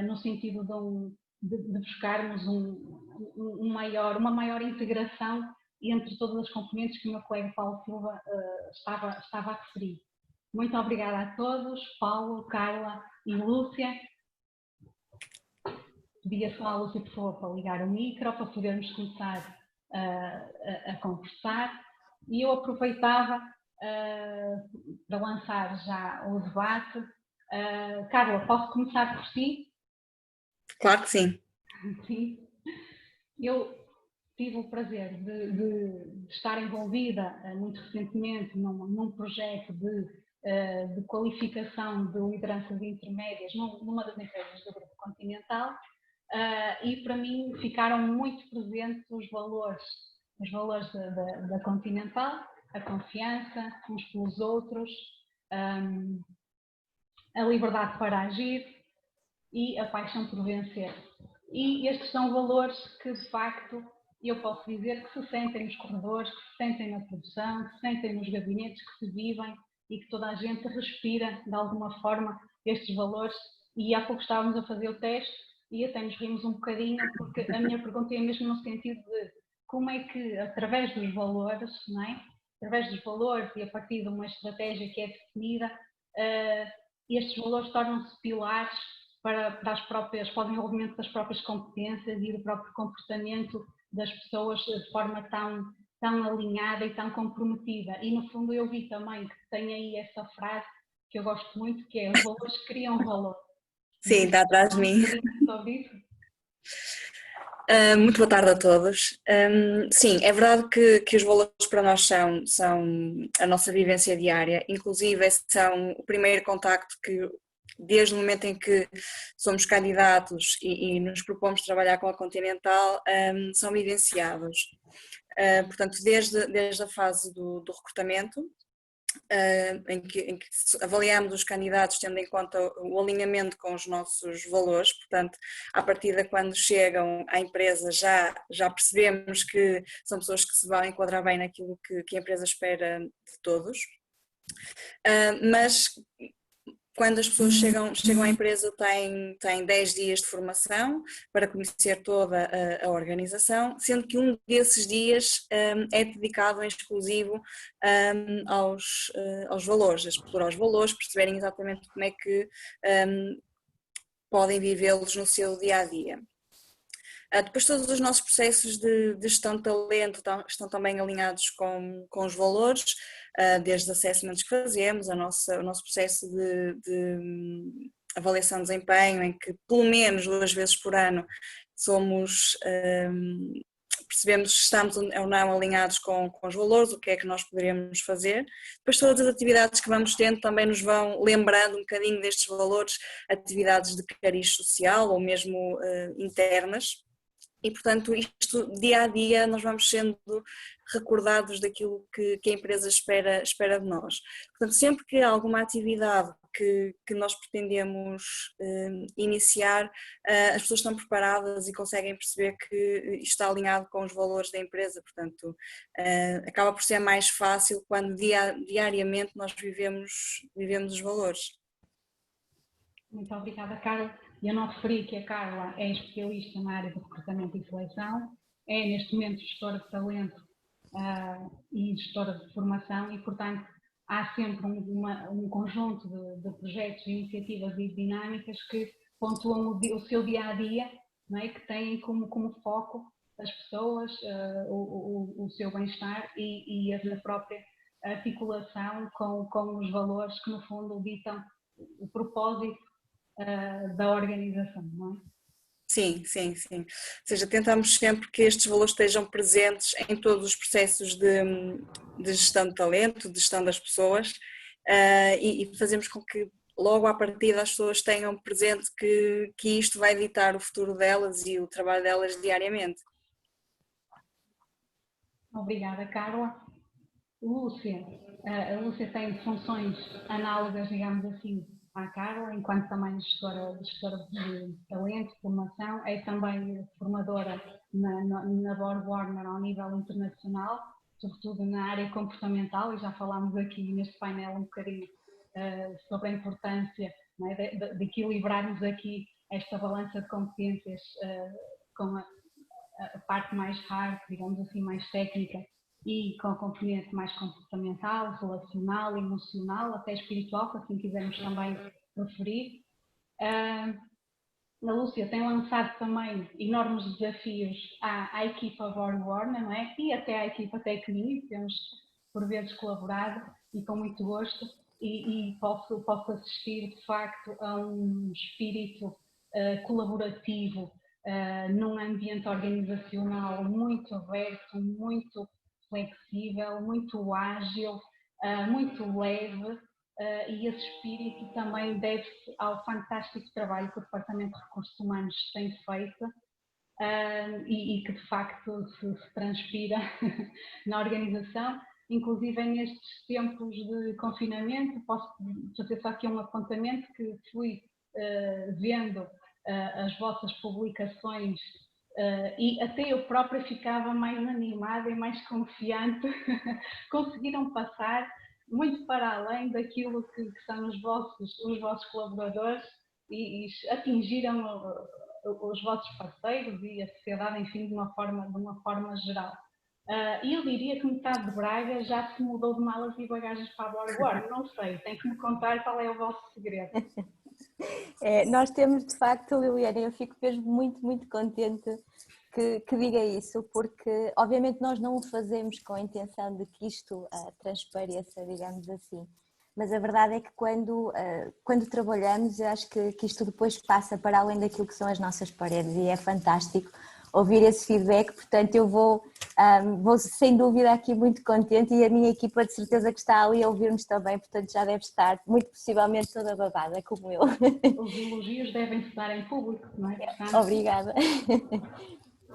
no sentido de buscarmos uma maior integração entre todas as componentes que o meu colega Paulo Silva estava a referir. Muito obrigada a todos, Paulo, Carla e Lúcia. Pedia só à Lúcia, por favor, para ligar o micro, para podermos começar a conversar. E eu aproveitava para lançar já o debate. Carla, posso começar por si? Claro que sim. Sim. Eu tive o prazer de estar envolvida muito recentemente num projeto de qualificação de lideranças intermédias numa das empresas do Grupo Continental, e para mim ficaram muito presentes os valores da Continental, a confiança uns pelos outros, a liberdade para agir e a paixão por vencer. E estes são valores que, de facto, eu posso dizer que se sentem nos corredores, que se sentem na produção, que se sentem nos gabinetes, que se vivem e que toda a gente respira, de alguma forma, estes valores. E há pouco estávamos a fazer o teste e até nos rimos um bocadinho, porque a minha pergunta é mesmo no sentido de como é que, através dos valores, não é? Através dos valores e a partir de uma estratégia que é definida, estes valores tornam-se pilares para o desenvolvimento das próprias competências e do próprio comportamento das pessoas de forma tão alinhada e tão comprometida. E, no fundo, eu vi também que tem aí essa frase que eu gosto muito, que é: os valores criam valor. Sim, está atrás de mim. Sobre isso? Muito boa tarde a todos. Sim, é verdade que os valores para nós são a nossa vivência diária, inclusive são o primeiro contacto que, desde o momento em que somos candidatos e nos propomos trabalhar com a Continental, são vivenciados. Portanto, desde a fase do recrutamento, em que avaliamos os candidatos tendo em conta o alinhamento com os nossos valores, portanto, à partida quando chegam à empresa já percebemos que são pessoas que se vão enquadrar bem naquilo que a empresa espera de todos, mas quando as pessoas chegam à empresa têm 10 dias de formação para conhecer toda a organização, sendo que um desses dias é dedicado em exclusivo aos valores, a explorar os valores, perceberem exatamente como é que podem vivê-los no seu dia-a-dia. Depois todos os nossos processos de gestão de talento estão também alinhados com os valores, desde assessments que fazemos, o nosso processo de avaliação de desempenho, em que pelo menos 2 vezes por ano percebemos se estamos ou não alinhados com os valores, o que é que nós poderíamos fazer. Depois todas as atividades que vamos tendo também nos vão lembrando um bocadinho destes valores, atividades de cariz social ou mesmo internas. E, portanto, isto dia a dia nós vamos sendo recordados daquilo que a empresa espera de nós. Portanto, sempre que há alguma atividade que nós pretendemos iniciar, as pessoas estão preparadas e conseguem perceber que isto está alinhado com os valores da empresa. Portanto, acaba por ser mais fácil quando diariamente nós vivemos os valores. Muito obrigada, Carla. Eu não referi que a Carla é especialista na área de recrutamento e seleção, é neste momento gestora de talento e gestora de formação e, portanto, há sempre um conjunto de projetos, iniciativas e dinâmicas que pontuam o seu dia-a-dia, não é? Que têm como foco as pessoas, o seu bem-estar e a própria articulação com os valores que, no fundo, ditam o propósito da organização, não é? Sim. Ou seja, tentamos sempre que estes valores estejam presentes em todos os processos de gestão de talento, de gestão das pessoas, e fazemos com que logo à partida as pessoas tenham presente que isto vai ditar o futuro delas e o trabalho delas diariamente. Obrigada, Carla. Lúcia, a Lúcia tem funções análogas, digamos assim, à Carla, enquanto também gestora de talento, formação, é também formadora na Borg Warner ao nível internacional, sobretudo na área comportamental, e já falámos aqui neste painel um bocadinho sobre a importância, não é, de equilibrarmos aqui esta balança de competências com a parte mais hard, digamos assim, mais técnica, e com a componente mais comportamental, relacional, emocional, até espiritual, se assim quisermos também referir. A Lúcia tem lançado também enormes desafios à equipa Borg Warner, não é? E até à equipa técnica, temos por vezes colaborado e com muito gosto, e posso assistir de facto a um espírito colaborativo num ambiente organizacional muito aberto, muito flexível, muito ágil, muito leve, e esse espírito também deve-se ao fantástico trabalho que o Departamento de Recursos Humanos tem feito e que de facto se transpira na organização. Inclusive nestes tempos de confinamento, posso fazer só aqui um apontamento que fui vendo as vossas publicações e até eu própria ficava mais animada e mais confiante. Conseguiram passar muito para além daquilo que são os vossos colaboradores e atingiram os vossos parceiros e a sociedade, enfim, de uma forma geral. E eu diria que metade de Braga já se mudou de malas e bagagens para a Borg Warner. Não sei, tem que me contar qual é o vosso segredo. Nós temos, de facto, Liliana, eu fico mesmo muito contente que diga isso, porque obviamente nós não o fazemos com a intenção de que isto transpareça, digamos assim, mas a verdade é que quando trabalhamos, eu acho que isto depois passa para além daquilo que são as nossas paredes e é fantástico ouvir esse feedback, portanto eu vou sem dúvida aqui muito contente e a minha equipa de certeza que está ali a ouvir-nos também, portanto já deve estar muito possivelmente toda babada como eu. Os elogios devem-se dar em público, não é? Portanto... Obrigada.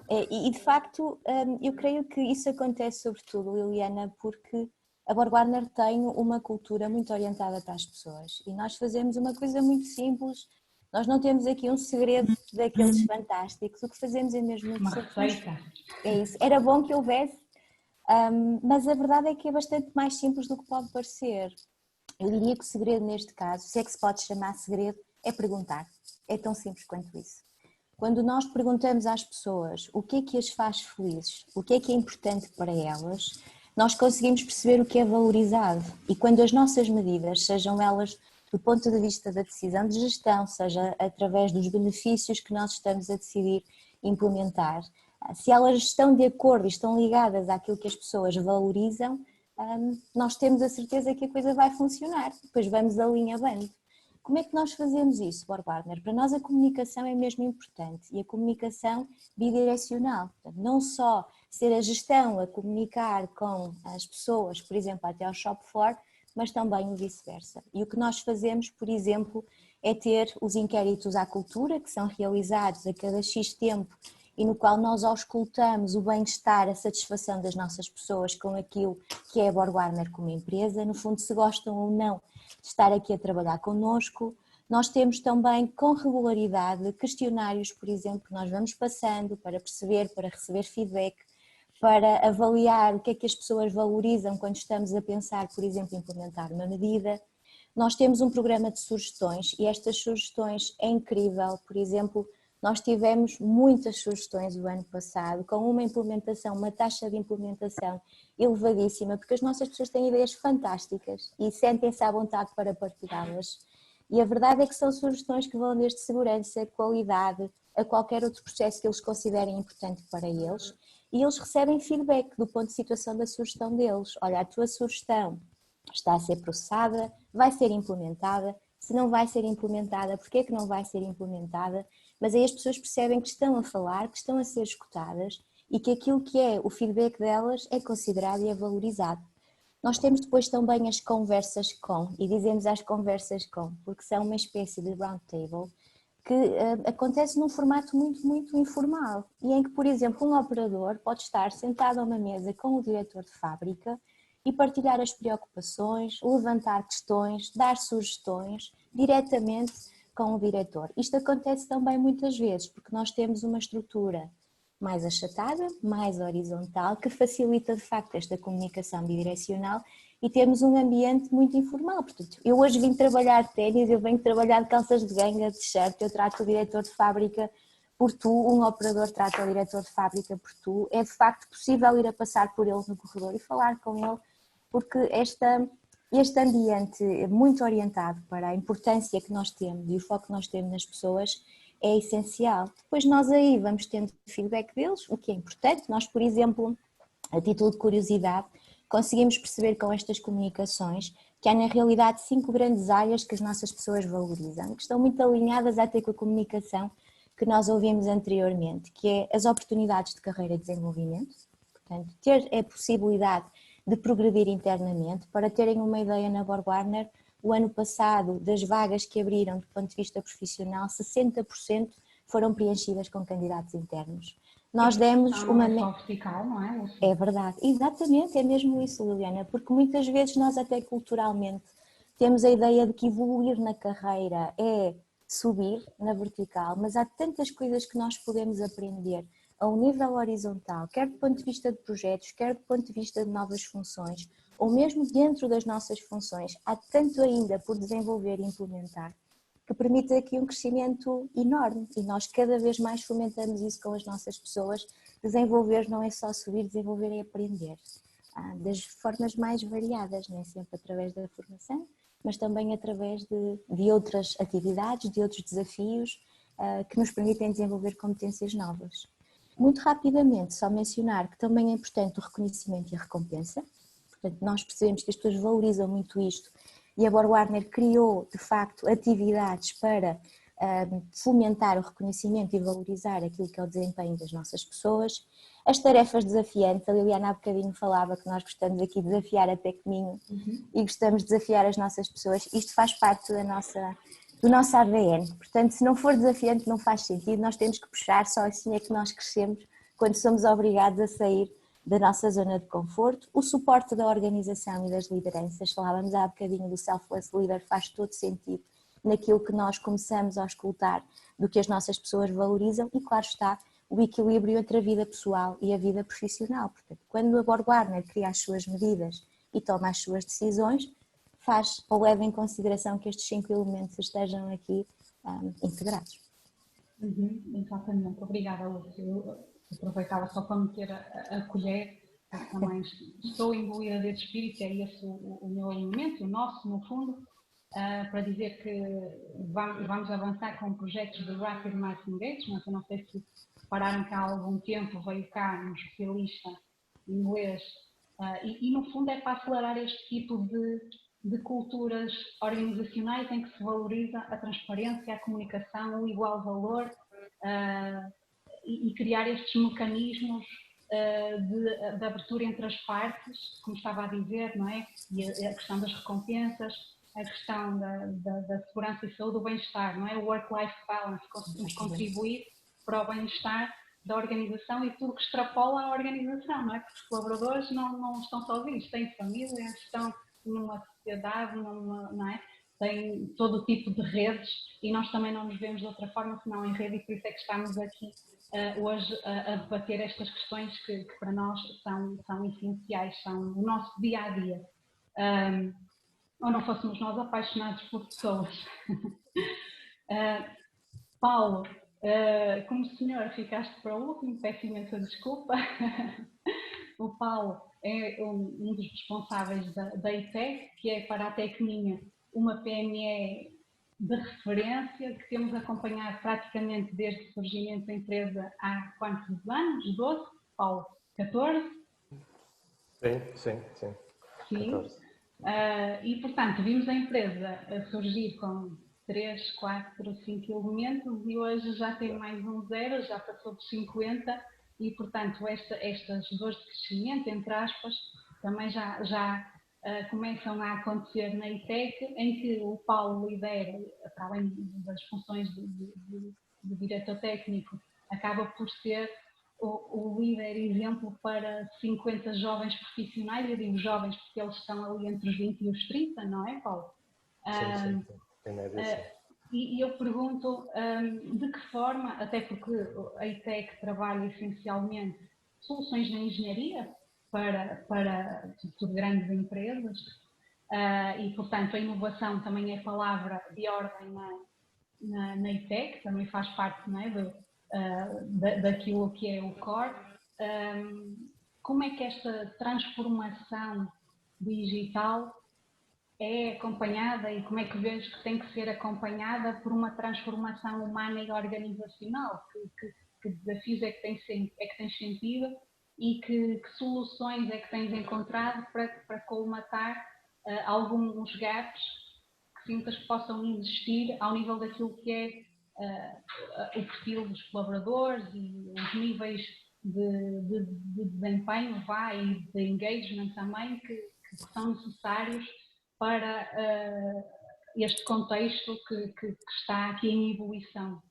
E de facto eu creio que isso acontece sobretudo, Liliana, porque a Borg Warner tem uma cultura muito orientada para as pessoas e nós fazemos uma coisa muito simples. Nós não temos aqui um segredo daqueles fantásticos, o que fazemos é mesmo uma receita. É isso, era bom que houvesse, mas a verdade é que é bastante mais simples do que pode parecer. Eu diria que o segredo neste caso, se é que se pode chamar segredo, é perguntar, é tão simples quanto isso. Quando nós perguntamos às pessoas o que é que as faz felizes, o que é importante para elas, nós conseguimos perceber o que é valorizado e quando as nossas medidas, sejam elas do ponto de vista da decisão de gestão, seja através dos benefícios que nós estamos a decidir implementar, se elas estão de acordo e estão ligadas àquilo que as pessoas valorizam, nós temos a certeza que a coisa vai funcionar, depois vamos alinhavando. Como é que nós fazemos isso, Borg Warner? Para nós a comunicação é mesmo importante e a comunicação bidirecional, portanto, não só ser a gestão a comunicar com as pessoas, por exemplo, até ao shop floor, mas também o vice-versa. E o que nós fazemos, por exemplo, é ter os inquéritos à cultura, que são realizados a cada X tempo e no qual nós auscultamos o bem-estar, a satisfação das nossas pessoas com aquilo que é a Borg Warner como empresa, no fundo se gostam ou não de estar aqui a trabalhar connosco. Nós temos também com regularidade questionários, por exemplo, que nós vamos passando para perceber, para receber feedback, para avaliar o que é que as pessoas valorizam quando estamos a pensar, por exemplo, em implementar uma medida. Nós temos um programa de sugestões e estas sugestões é incrível, por exemplo, nós tivemos muitas sugestões o ano passado, com uma implementação, uma taxa de implementação elevadíssima, porque as nossas pessoas têm ideias fantásticas e sentem-se à vontade para partilhá-las. E a verdade é que são sugestões que vão desde segurança, qualidade, a qualquer outro processo que eles considerem importante para eles. E eles recebem feedback do ponto de situação da sugestão deles. Olha, a tua sugestão está a ser processada, vai ser implementada, se não vai ser implementada, porque é que não vai ser implementada? Mas aí as pessoas percebem que estão a falar, que estão a ser escutadas e que aquilo que é o feedback delas é considerado e é valorizado. Nós temos depois também as conversas com, e dizemos as conversas com, porque são uma espécie de round table que acontece num formato muito informal e em que, por exemplo, um operador pode estar sentado a uma mesa com o diretor de fábrica e partilhar as preocupações, levantar questões, dar sugestões diretamente com o diretor. Isto acontece também muitas vezes porque nós temos uma estrutura mais achatada, mais horizontal, que facilita de facto esta comunicação bidirecional e temos um ambiente muito informal. Portanto, eu hoje vim trabalhar de ténis, eu venho trabalhar de calças de ganga, de t-shirt, eu trato o diretor de fábrica por tu, um operador trata o diretor de fábrica por tu. É de facto possível ir a passar por ele no corredor e falar com ele, porque este ambiente muito orientado para a importância que nós temos e o foco que nós temos nas pessoas é essencial. Depois nós aí vamos tendo feedback deles, o que é importante. Nós, por exemplo, a título de curiosidade, conseguimos perceber com estas comunicações que há na realidade 5 grandes áreas que as nossas pessoas valorizam, que estão muito alinhadas até com a comunicação que nós ouvimos anteriormente, que é as oportunidades de carreira e desenvolvimento, portanto, ter a possibilidade de progredir internamente. Para terem uma ideia, na BorgWarner, o ano passado, das vagas que abriram do ponto de vista profissional, 60% foram preenchidas com candidatos internos. Nós demos uma... Não é só vertical, não é? É verdade, exatamente, é mesmo isso, Liliana, porque muitas vezes nós até culturalmente temos a ideia de que evoluir na carreira é subir na vertical, mas há tantas coisas que nós podemos aprender a um nível horizontal, quer do ponto de vista de projetos, quer do ponto de vista de novas funções, ou mesmo dentro das nossas funções, há tanto ainda por desenvolver e implementar, que permite aqui um crescimento enorme e nós cada vez mais fomentamos isso com as nossas pessoas. Desenvolver não é só subir, desenvolver é aprender, das formas mais variadas, nem sempre através da formação, mas também através de outras atividades, de outros desafios que nos permitem desenvolver competências novas. Muito rapidamente, só mencionar que também é importante o reconhecimento e a recompensa. Portanto, nós percebemos que as pessoas valorizam muito isto e a BorgWarner criou, de facto, atividades para fomentar o reconhecimento e valorizar aquilo que é o desempenho das nossas pessoas. As tarefas desafiantes, a Liliana há bocadinho falava que nós gostamos aqui de desafiar até caminho e gostamos de desafiar as nossas pessoas. Isto faz parte do nosso ADN, portanto, se não for desafiante não faz sentido, nós temos que puxar, só assim é que nós crescemos quando somos obrigados a sair da nossa zona de conforto. O suporte da organização e das lideranças, falávamos há bocadinho do Selfless Leader, faz todo sentido naquilo que nós começamos a escutar do que as nossas pessoas valorizam e, claro está, o equilíbrio entre a vida pessoal e a vida profissional. Portanto, quando a BorgWarner cria as suas medidas e toma as suas decisões, faz ou leva em consideração que estes 5 elementos estejam aqui integrados. Exatamente, obrigada, Lúcia. Eu aproveitava só para meter a colher, porque também estou imbuída desse espírito, é esse o meu alinhamento, o nosso, no fundo, para dizer que vamos avançar com projetos de Rapid Mass Engagement. Eu não sei se repararam que há algum tempo veio cá um especialista inglês e no fundo é para acelerar este tipo de culturas organizacionais em que se valoriza a transparência, a comunicação, o igual valor e criar estes mecanismos de abertura entre as partes, como estava a dizer, não é? E a questão das recompensas, a questão da segurança e saúde, do bem-estar, não é? O work-life balance, conseguimos contribuir para o bem-estar da organização e tudo que extrapola a organização, não é? Porque os colaboradores não estão sozinhos, têm família, estão numa sociedade, não é? Têm todo tipo de redes e nós também não nos vemos de outra forma senão em rede e por isso é que estamos aqui hoje a debater estas questões que para nós são essenciais, são o nosso dia-a-dia. Ou não fôssemos nós apaixonados por pessoas. Paulo, como senhor ficaste para o último, peço imensa desculpa. O Paulo é um dos responsáveis da ITEC, que é para a Tecninha uma PME de referência, que temos acompanhado praticamente desde o surgimento da empresa há quantos anos? 12? Paulo, 14? Sim. 14. E, portanto, vimos a empresa surgir com 3, 4, 5 elementos e hoje já tem mais um zero, já passou dos 50 e, portanto, estas dores de crescimento, entre aspas, também já começam a acontecer na ITEC, em que o Paulo lidera, para além das funções de diretor técnico, acaba por ser o líder exemplo para 50 jovens profissionais. Eu digo jovens porque eles estão ali entre os 20 e os 30, não é, Paulo? Sim. Em média, sim. E eu pergunto de que forma, até porque a ITEC trabalha essencialmente soluções de engenharia para sobretudo grandes empresas, e portanto a inovação também é palavra de ordem na ITEC, também faz parte, não é, daquilo que é o core. Como é que esta transformação digital é acompanhada e como é que vês que tem que ser acompanhada por uma transformação humana e organizacional? Que desafios é que tens sentido e que soluções é que tens encontrado para colmatar alguns gaps que sintas que possam existir ao nível daquilo que é o perfil dos colaboradores e os níveis de desempenho e de engagement também que são necessários para este contexto que está aqui em evolução,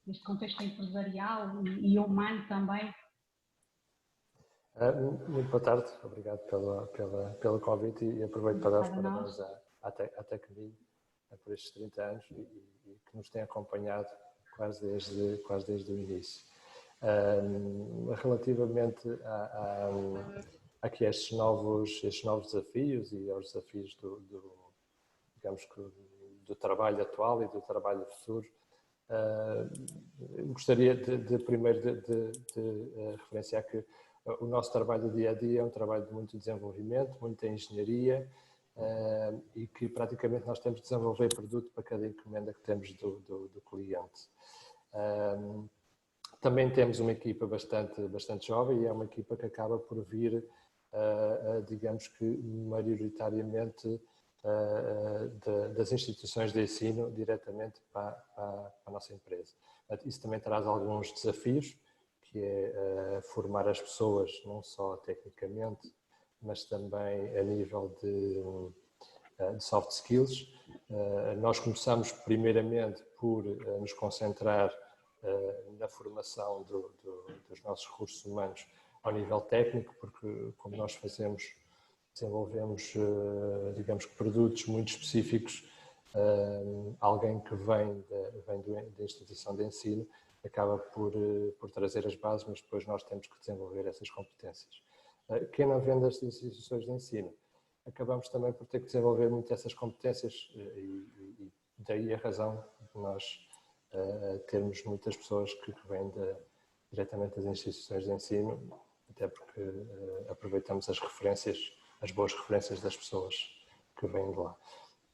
este contexto empresarial e humano também. Muito boa tarde, obrigado pelo convite e aproveito para dar os parabéns à TecMinho por estes 30 anos e que nos tem acompanhado quase desde o início. Relativamente aqui a estes novos desafios e aos desafios digamos que do trabalho atual e do trabalho futuro, gostaria primeiro de referenciar que o nosso trabalho do dia a dia é um trabalho de muito desenvolvimento, muita engenharia, e que praticamente nós temos de desenvolver produto para cada encomenda que temos do cliente. Também temos uma equipa bastante jovem e é uma equipa que acaba por vir, digamos que maioritariamente, das instituições de ensino diretamente para a nossa empresa. Isso também traz alguns desafios, que é formar as pessoas não só tecnicamente, mas também a nível de soft skills. Nós começamos primeiramente por nos concentrar na formação dos nossos recursos humanos ao nível técnico, porque como nós desenvolvemos, digamos que produtos muito específicos, alguém que vem da instituição de ensino acaba por trazer as bases, mas depois nós temos que desenvolver essas competências. Quem não vem das instituições de ensino, acabamos também por ter que desenvolver muito essas competências e daí a razão de nós termos muitas pessoas que vêm diretamente das instituições de ensino, até porque aproveitamos as boas referências das pessoas que vêm de lá.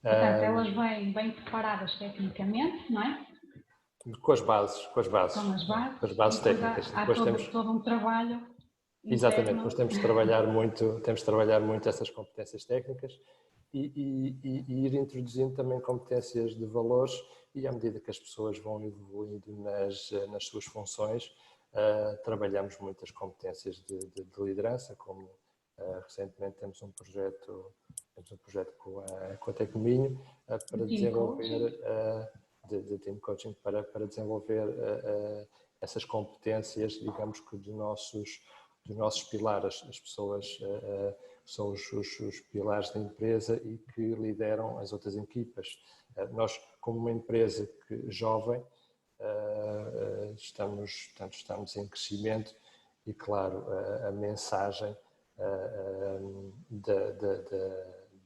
Portanto, elas vêm bem preparadas tecnicamente, não é? Com as bases técnicas. Há todo um trabalho. Exatamente, depois temos de trabalhar muito essas competências técnicas e ir introduzindo também competências de valores, e à medida que as pessoas vão evoluindo nas suas funções, trabalhamos muitas competências de liderança, como recentemente temos um projeto com a TecMinho para desenvolver de team coaching para desenvolver essas competências, digamos que dos nossos pilares. As pessoas são os pilares da empresa e que lideram as outras equipas. Nós, como uma empresa jovem, estamos em crescimento e, claro, a mensagem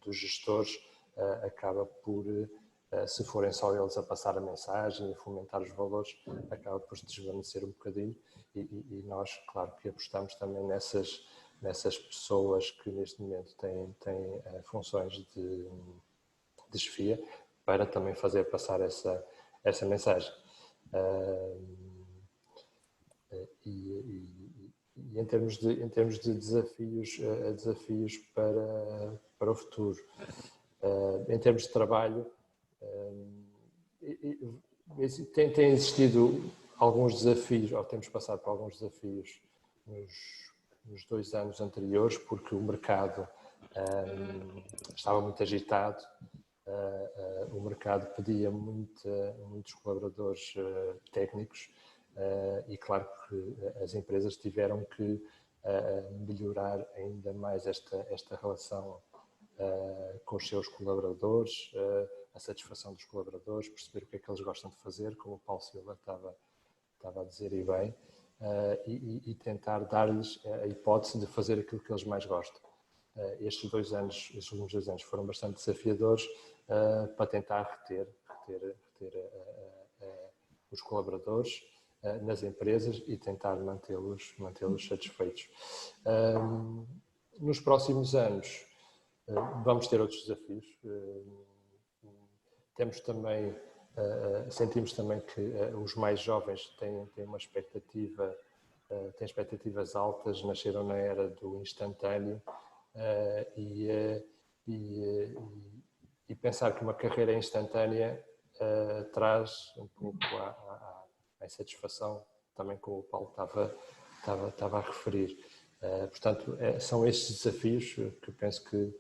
dos gestores acaba por, se forem só eles a passar a mensagem e fomentar os valores, acaba por se desvanecer um bocadinho e nós, claro, que apostamos também nessas pessoas que neste momento têm funções de chefia, para também fazer passar essa mensagem. E em termos de desafios para o futuro, em termos de trabalho, tem existido alguns desafios, ou temos passado por alguns desafios nos 2 anos anteriores, porque o mercado estava muito agitado, o mercado pedia muitos colaboradores técnicos e claro que as empresas tiveram que melhorar ainda mais esta relação com os seus colaboradores, a satisfação dos colaboradores, perceber o que é que eles gostam de fazer, como o Paulo Silva estava a dizer e bem, e tentar dar-lhes a hipótese de fazer aquilo que eles mais gostam. Estes últimos 2 anos foram bastante desafiadores para tentar reter os colaboradores nas empresas e tentar mantê-los satisfeitos. Nos próximos anos vamos ter outros desafios. Sentimos também que os mais jovens têm uma expectativa, têm expectativas altas, nasceram na era do instantâneo e pensar que uma carreira instantânea traz um pouco a insatisfação, também como o Paulo estava a referir. Portanto, são estes desafios que eu penso que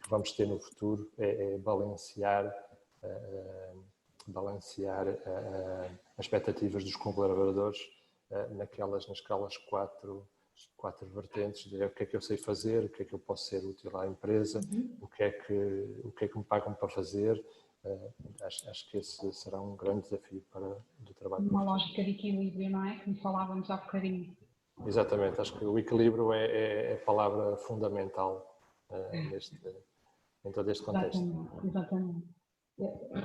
vamos ter no futuro, é balancear as expectativas dos colaboradores naquelas quatro vertentes de o que é que eu sei fazer, o que é que eu posso ser útil à empresa, o que é que me pagam para fazer. Acho que esse será um grande desafio do trabalho. Uma lógica de equilíbrio, não é? Como falávamos há bocadinho. Exatamente, acho que o equilíbrio é a palavra fundamental em todo este contexto. Exatamente.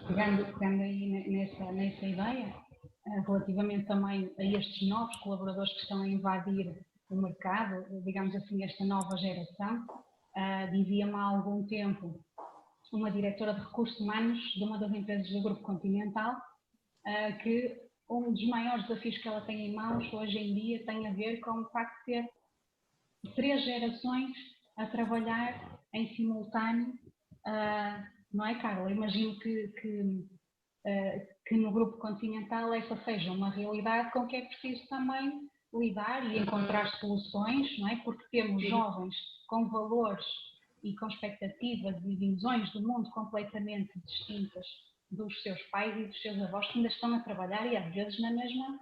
Pegando aí nessa ideia, relativamente também a estes novos colaboradores que estão a invadir o mercado, digamos assim, esta nova geração, dizia-me há algum tempo uma diretora de recursos humanos de uma das empresas do Grupo Continental que um dos maiores desafios que ela tem em mãos hoje em dia tem a ver com o facto de ter 3 gerações a trabalhar em simultâneo, não é, Carla? Imagino que no Grupo Continental essa seja uma realidade com que é preciso também lidar e encontrar soluções, não é? Porque temos jovens com valores e com expectativas e visões do mundo completamente distintas dos seus pais e dos seus avós, que ainda estão a trabalhar e às vezes na mesma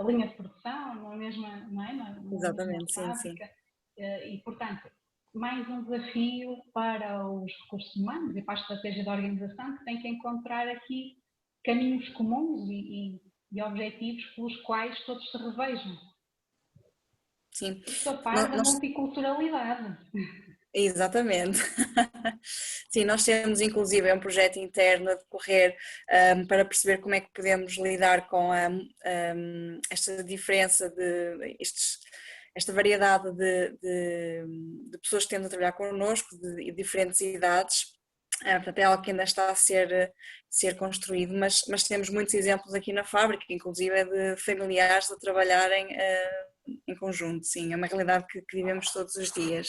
linha de produção, na mesma, não é? Exatamente, sim, fábrica. E, portanto, mais um desafio para os recursos humanos e para a estratégia da organização, que tem que encontrar aqui caminhos comuns e objetivos pelos quais todos se revejam. Sim. Isto a par da multiculturalidade. Exatamente. Sim, nós temos inclusive um projeto interno a decorrer para perceber como é que podemos lidar com esta diferença esta variedade de pessoas que têm a trabalhar connosco, de diferentes idades. Portanto, é algo que ainda está a ser construído, mas temos muitos exemplos aqui na fábrica, inclusive de familiares a trabalharem em conjunto. Sim, é uma realidade que vivemos todos os dias.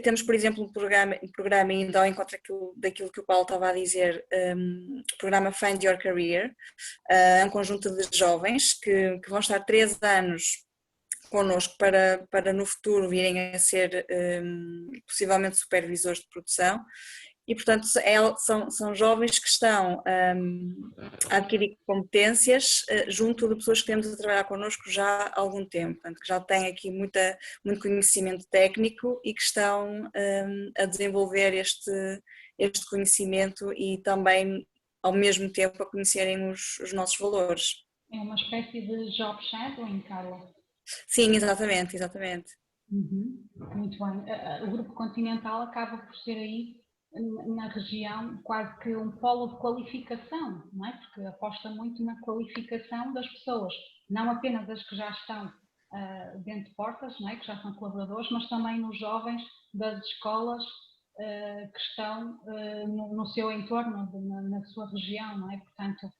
Temos, por exemplo, um programa indo ao encontro daquilo que o Paulo estava a dizer, o programa Find Your Career, um conjunto de jovens que vão estar 3 anos connosco para no futuro virem a ser possivelmente supervisores de produção. E, portanto, são jovens que estão a adquirir competências junto de pessoas que temos a trabalhar connosco já há algum tempo, portanto, que já têm aqui muito conhecimento técnico e que estão a desenvolver este conhecimento e também, ao mesmo tempo, a conhecerem os nossos valores. É uma espécie de job shadowing, Carla. Sim, exatamente. Muito bem. O Grupo Continental acaba por ser aí, na região, quase que um polo de qualificação, não é? Porque aposta muito na qualificação das pessoas, não apenas das que já estão dentro de portas, não é? Que já são colaboradores, mas também nos jovens das escolas que estão no seu entorno, na sua região, não é? Portanto,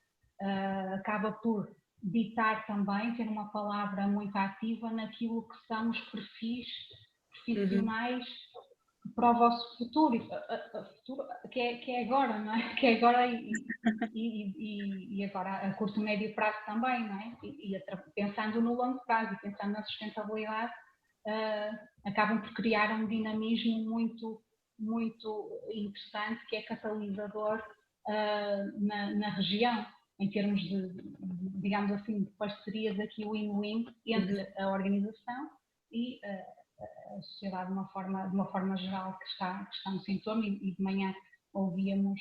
acaba por ditar também, ter uma palavra muito ativa naquilo que são os perfis profissionais para o vosso futuro, que é agora, não é? Que é agora e agora a curto e médio prazo também, não é? E pensando no longo prazo e pensando na sustentabilidade, acabam por criar um dinamismo muito interessante que é catalisador na região, em termos de, digamos assim, de parcerias aqui win-win entre a organização e a sociedade de uma forma geral que está no sintoma, e de manhã ouvíamos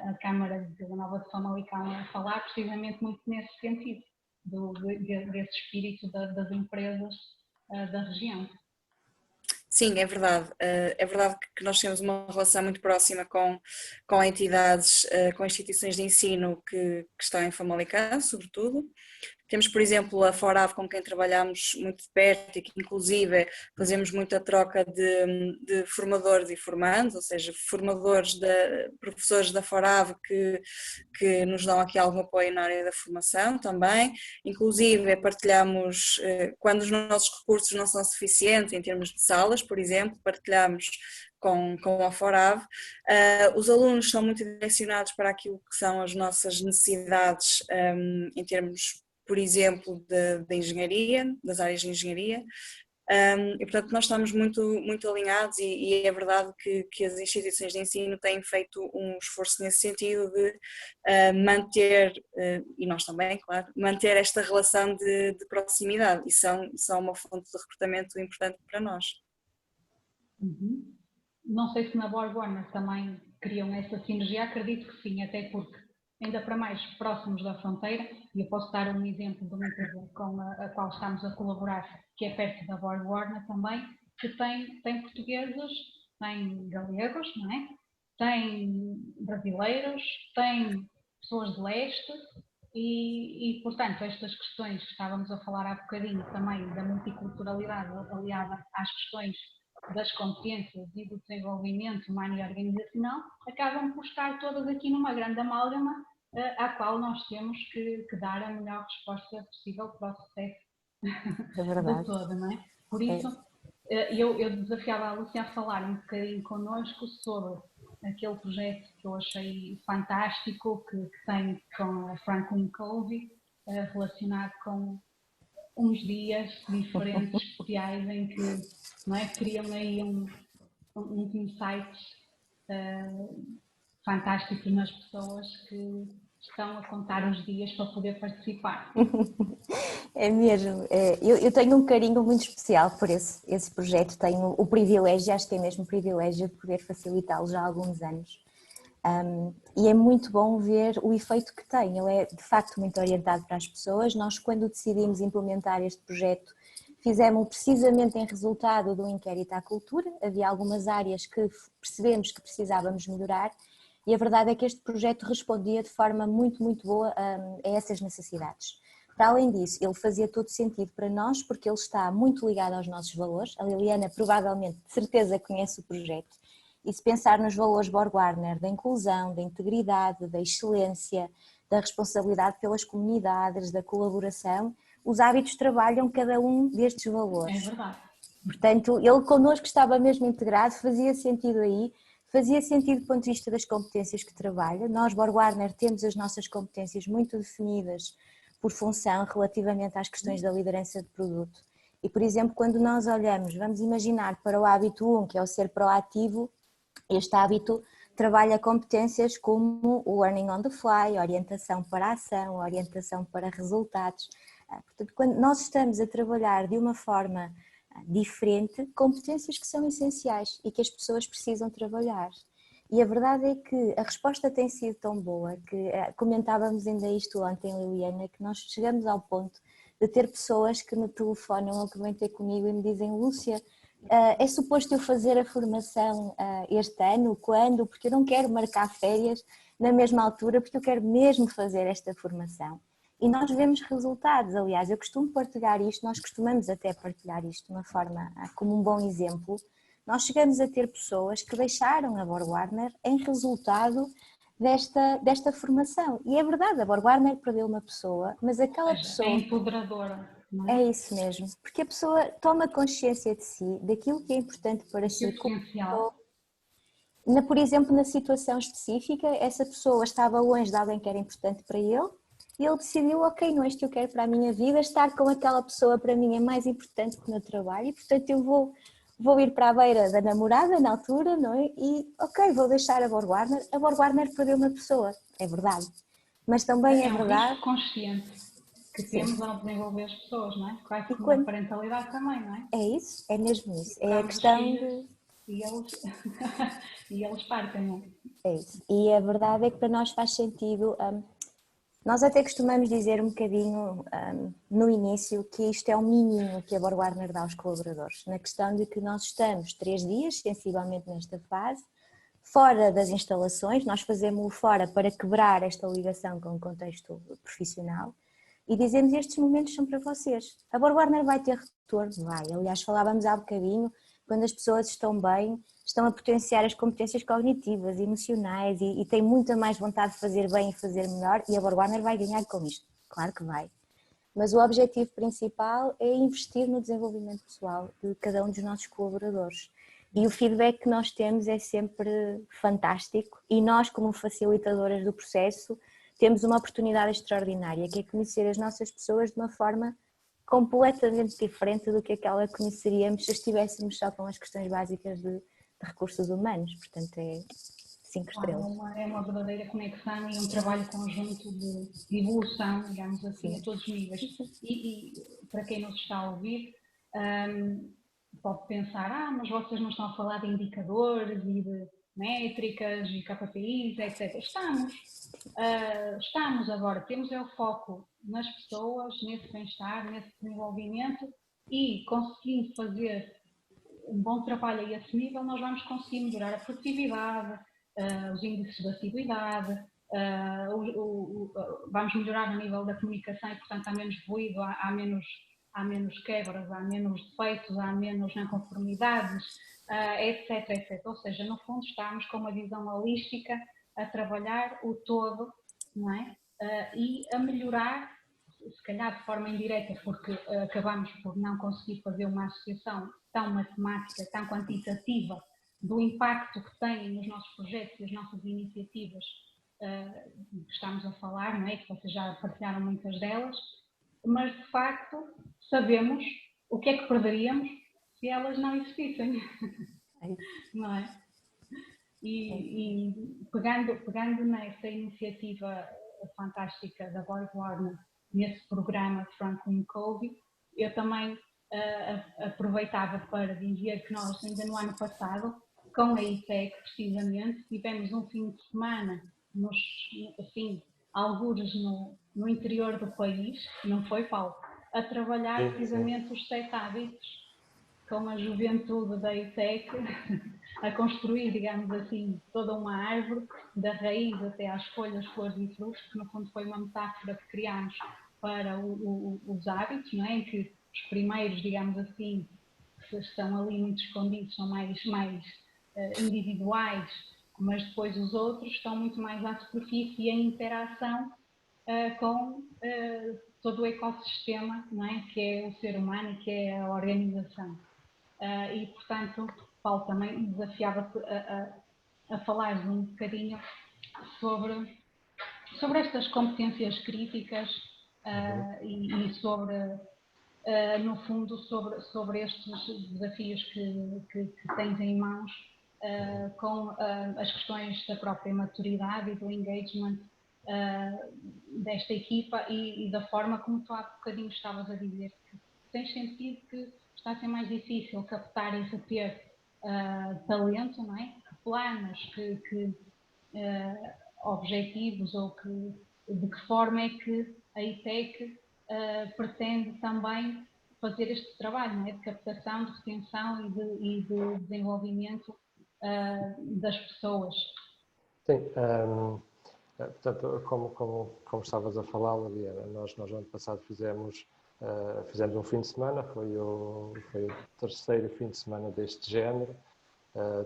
a Câmara de Vila Nova de Famalicão a falar precisamente muito nesse sentido, desse espírito das empresas da região. Sim, é verdade. É verdade que nós temos uma relação muito próxima com entidades, com instituições de ensino que estão em Famalicão, sobretudo. Temos, por exemplo, a FORAV, com quem trabalhamos muito de perto e que, inclusive, fazemos muita troca de formadores e formandos, ou seja, professores da FORAV que nos dão aqui algum apoio na área da formação também. Inclusive, partilhamos, quando os nossos recursos não são suficientes em termos de salas, por exemplo, partilhamos com a FORAV. Os alunos são muito direcionados para aquilo que são as nossas necessidades em termos, por exemplo, da engenharia, das áreas de engenharia, e portanto nós estamos muito alinhados e é verdade que as instituições de ensino têm feito um esforço nesse sentido de manter, e nós também, claro, manter esta relação de proximidade, e são uma fonte de recrutamento importante para nós. Uhum. Não sei se na BorgWarner também criam essa sinergia, acredito que sim, até porque ainda para mais próximos da fronteira, e eu posso dar um exemplo de uma empresa com a qual estamos a colaborar, que é perto da BorgWarner também, que tem portugueses, tem galegos, não é? Tem brasileiros, tem pessoas de leste e, portanto, estas questões que estávamos a falar há bocadinho também da multiculturalidade aliada às questões das competências e do desenvolvimento humano e organizacional, acabam por estar todas aqui numa grande amálgama à qual nós temos que dar a melhor resposta possível para o sucesso do todo, não é? Por isso, eu desafiava a Lúcia a falar um bocadinho connosco sobre aquele projeto que eu achei fantástico, que tem com a Franklin Covey, relacionado com uns dias diferentes, especiais, em que, não é, criam aí uns insights fantásticos nas pessoas que estão a contar os dias para poder participar. É mesmo, eu tenho um carinho muito especial por esse projeto, tenho o privilégio, acho que é mesmo o privilégio de poder facilitá-lo já há alguns anos. E é muito bom ver o efeito que tem, ele é de facto muito orientado para as pessoas. Nós, quando decidimos implementar este projeto, fizemos precisamente em resultado do inquérito à cultura, havia algumas áreas que percebemos que precisávamos melhorar e a verdade é que este projeto respondia de forma muito boa a essas necessidades. Para além disso, ele fazia todo sentido para nós porque ele está muito ligado aos nossos valores. A Liliana provavelmente, de certeza, conhece o projeto. E se pensar nos valores BorgWarner, da inclusão, da integridade, da excelência, da responsabilidade pelas comunidades, da colaboração, os hábitos trabalham cada um destes valores. É verdade. Portanto, ele connosco estava mesmo integrado, fazia sentido aí, fazia sentido do ponto de vista das competências que trabalha. Nós, BorgWarner, temos as nossas competências muito definidas por função relativamente às questões da liderança de produto. E, por exemplo, quando nós olhamos, vamos imaginar para o hábito 1, que é o ser proativo, este hábito trabalha competências como o learning on the fly, orientação para a ação, orientação para resultados. Portanto, quando nós estamos a trabalhar de uma forma diferente, competências que são essenciais e que as pessoas precisam trabalhar. E a verdade é que a resposta tem sido tão boa que comentávamos ainda isto ontem, Liliana, que nós chegamos ao ponto de ter pessoas que me telefonam ou que vêm ter comigo e me dizem: Lúcia, é suposto eu fazer a formação este ano? Quando? Porque eu não quero marcar férias na mesma altura, porque eu quero mesmo fazer esta formação. E nós vemos resultados. Aliás, eu costumo partilhar isto, nós costumamos até partilhar isto de uma forma, como um bom exemplo. Nós chegamos a ter pessoas que deixaram a BorgWarner em resultado desta formação. E é verdade, a BorgWarner perdeu uma pessoa, mas aquela pessoa... É empoderadora, não é? É isso mesmo, porque a pessoa toma consciência de si, daquilo que é importante para si. Por exemplo, na situação específica, essa pessoa estava longe de alguém que era importante para ele e ele decidiu: ok, não é isto que eu quero para a minha vida, estar com aquela pessoa para mim é mais importante que o meu trabalho e, portanto, eu vou ir para a beira da namorada na altura, não é? E, ok, vou deixar a BorgWarner. A BorgWarner perdeu uma pessoa, é verdade, mas também é verdade... risco consciente. que temos ao desenvolver as pessoas, não é? Quase como a parentalidade também, não é? É isso, é mesmo isso. É a questão de... E eles partem, não é? É isso. E a verdade é que para nós faz sentido... nós até costumamos dizer um bocadinho no início que isto é um miminho que a BorgWarner dá aos colaboradores, na questão de que nós estamos 3 dias, sensivelmente nesta fase, fora das instalações, nós fazemos-o fora para quebrar esta ligação com o contexto profissional e dizemos estes momentos são para vocês. A BorgWarner vai ter retorno? Vai. Aliás, falávamos há bocadinho, quando as pessoas estão bem, estão a potenciar as competências cognitivas, emocionais e têm muita mais vontade de fazer bem e fazer melhor e a BorgWarner vai ganhar com isto. Claro que vai. Mas o objetivo principal é investir no desenvolvimento pessoal de cada um dos nossos colaboradores. E o feedback que nós temos é sempre fantástico e nós, como facilitadoras do processo, temos uma oportunidade extraordinária, que é conhecer as nossas pessoas de uma forma completamente diferente do que aquela que conheceríamos se estivéssemos só com as questões básicas de recursos humanos. Portanto, é 5 estrelas. É uma verdadeira conexão e um trabalho conjunto de evolução, digamos assim, a todos os níveis. E para quem nos está a ouvir, pode pensar, mas vocês não estão a falar de indicadores e de métricas e KPIs, etc. Estamos agora, temos o foco nas pessoas, nesse bem-estar, nesse desenvolvimento e conseguindo fazer um bom trabalho a esse nível, nós vamos conseguir melhorar a produtividade, os índices de atividade, vamos melhorar a nível da comunicação e, portanto, há menos ruído, há menos quebras, há menos defeitos, há menos não conformidades, etc, etc. Ou seja, no fundo estamos com uma visão holística a trabalhar o todo, não é? E a melhorar, se calhar de forma indireta, porque acabamos por não conseguir fazer uma associação tão matemática, tão quantitativa do impacto que têm nos nossos projetos e as nossas iniciativas que estamos a falar, não é? Que vocês já partilharam muitas delas, mas de facto sabemos o que é que perderíamos se elas não existissem, não é? E pegando nessa iniciativa fantástica da BorgWarner, nesse programa de Franklin Covey, eu também aproveitava para dizer que nós ainda no ano passado, com a ITEC precisamente, tivemos um fim de semana, algures no interior do país, não foi, Paulo? A trabalhar precisamente os 7 hábitos com a juventude da ITEC, a construir, digamos assim, toda uma árvore, da raiz até às folhas, flores e frutos, que no fundo foi uma metáfora que criámos para os hábitos, não é? Em que os primeiros, digamos assim, que estão ali muito escondidos, são mais individuais, mas depois os outros estão muito mais à superfície e em interação com todo o ecossistema, não é? Que é o ser humano e que é a organização. E, portanto, Paulo também me desafiava a falar um bocadinho sobre estas competências críticas e sobre, no fundo, sobre estes desafios que tens em mãos com as questões da própria maturidade e do engagement desta equipa e da forma como tu há bocadinho estavas a dizer, que tens sentido que está a ser mais difícil captar e reter talento, não é? Que planos, que objetivos ou de que forma é que a ITEC pretende também fazer este trabalho, não é? De captação, de retenção e de desenvolvimento das pessoas. Sim, portanto, como estavas a falar, Liliana, nós no ano passado fizemos um fim de semana, foi o terceiro fim de semana deste género,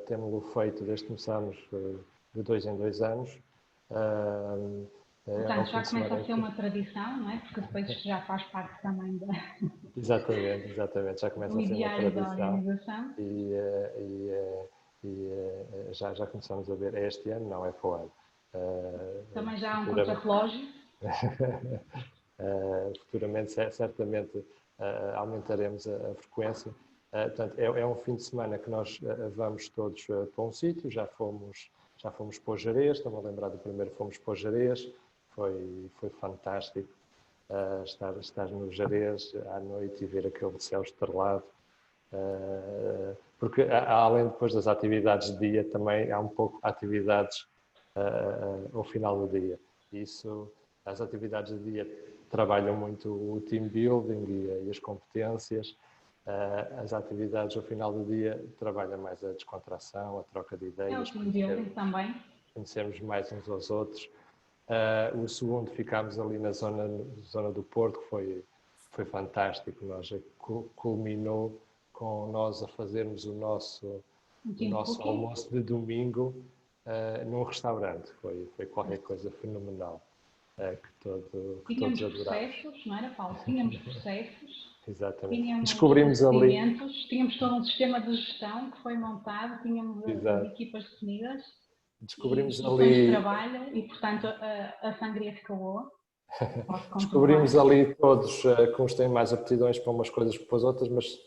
temos-lo feito desde que começámos de 2 em 2 anos. Portanto, já começa a ser uma tradição, não é? Porque depois já faz parte também da... Exatamente, já começa a ser uma tradição e já começamos a ver, é este ano, não é para o ano. Também já há um contrarrelógio. Futuramente, certamente, aumentaremos a frequência. Portanto, é um fim de semana que nós vamos todos para um sítio, já fomos para o Gerês, estou-me a lembrar do primeiro, fomos para o Gerês, foi fantástico. estar no Jerez à noite e ver aquele céu estrelado. Porque além depois das atividades de dia, também há um pouco atividades ao final do dia. Isso, as atividades de dia trabalham muito o team building e as competências. As atividades ao final do dia trabalham mais a descontração, a troca de ideias. É o team building também. Conhecermos mais uns aos outros. O segundo, ficámos ali na zona do Porto, que foi fantástico. Nós culminou com nós a fazermos o nosso almoço de domingo num restaurante. Foi qualquer coisa fenomenal. Tínhamos processos, não era, Paulo? Tínhamos processos. Exatamente. Tínhamos Descobrimos ali. Tínhamos todo um sistema de gestão que foi montado, tínhamos as equipas definidas. Descobrimos ali. De trabalho e, portanto, a sangria ficou boa. Descobrimos ali todos que uns têm mais aptidões para umas coisas que para as outras, mas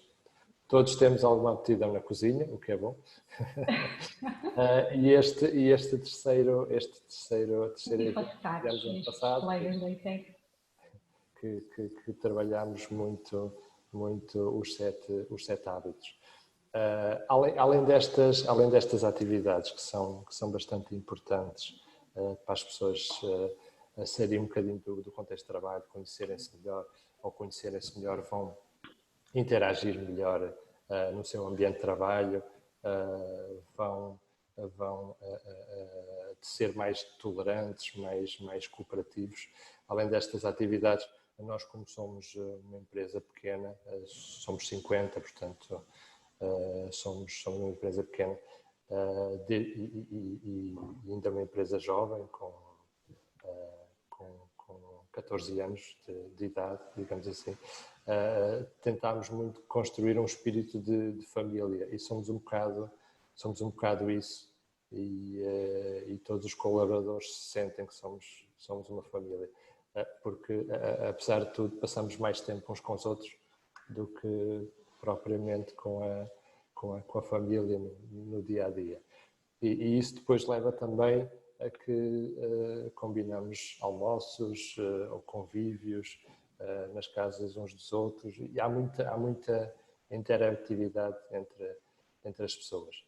todos temos alguma aptidão na cozinha, o que é bom. E este terceiro evento que fizemos ano passado, que trabalhámos muito os sete hábitos. Além destas atividades que são bastante importantes para as pessoas saírem um bocadinho do contexto de trabalho, conhecerem-se melhor, ao conhecerem-se melhor vão interagir melhor no seu ambiente de trabalho, vão ser mais tolerantes, mais cooperativos. Além destas atividades, nós, como somos uma empresa pequena, somos 50, portanto, somos uma empresa pequena e ainda uma empresa jovem, com 14 anos de idade, digamos assim. Tentámos muito construir um espírito de família e somos um bocado isso, e todos os colaboradores sentem que somos uma família, porque apesar de tudo passamos mais tempo uns com os outros do que propriamente com a família no dia a dia, e isso depois leva também a que combinamos almoços ou convívios nas casas uns dos outros, e há muita interatividade entre as pessoas.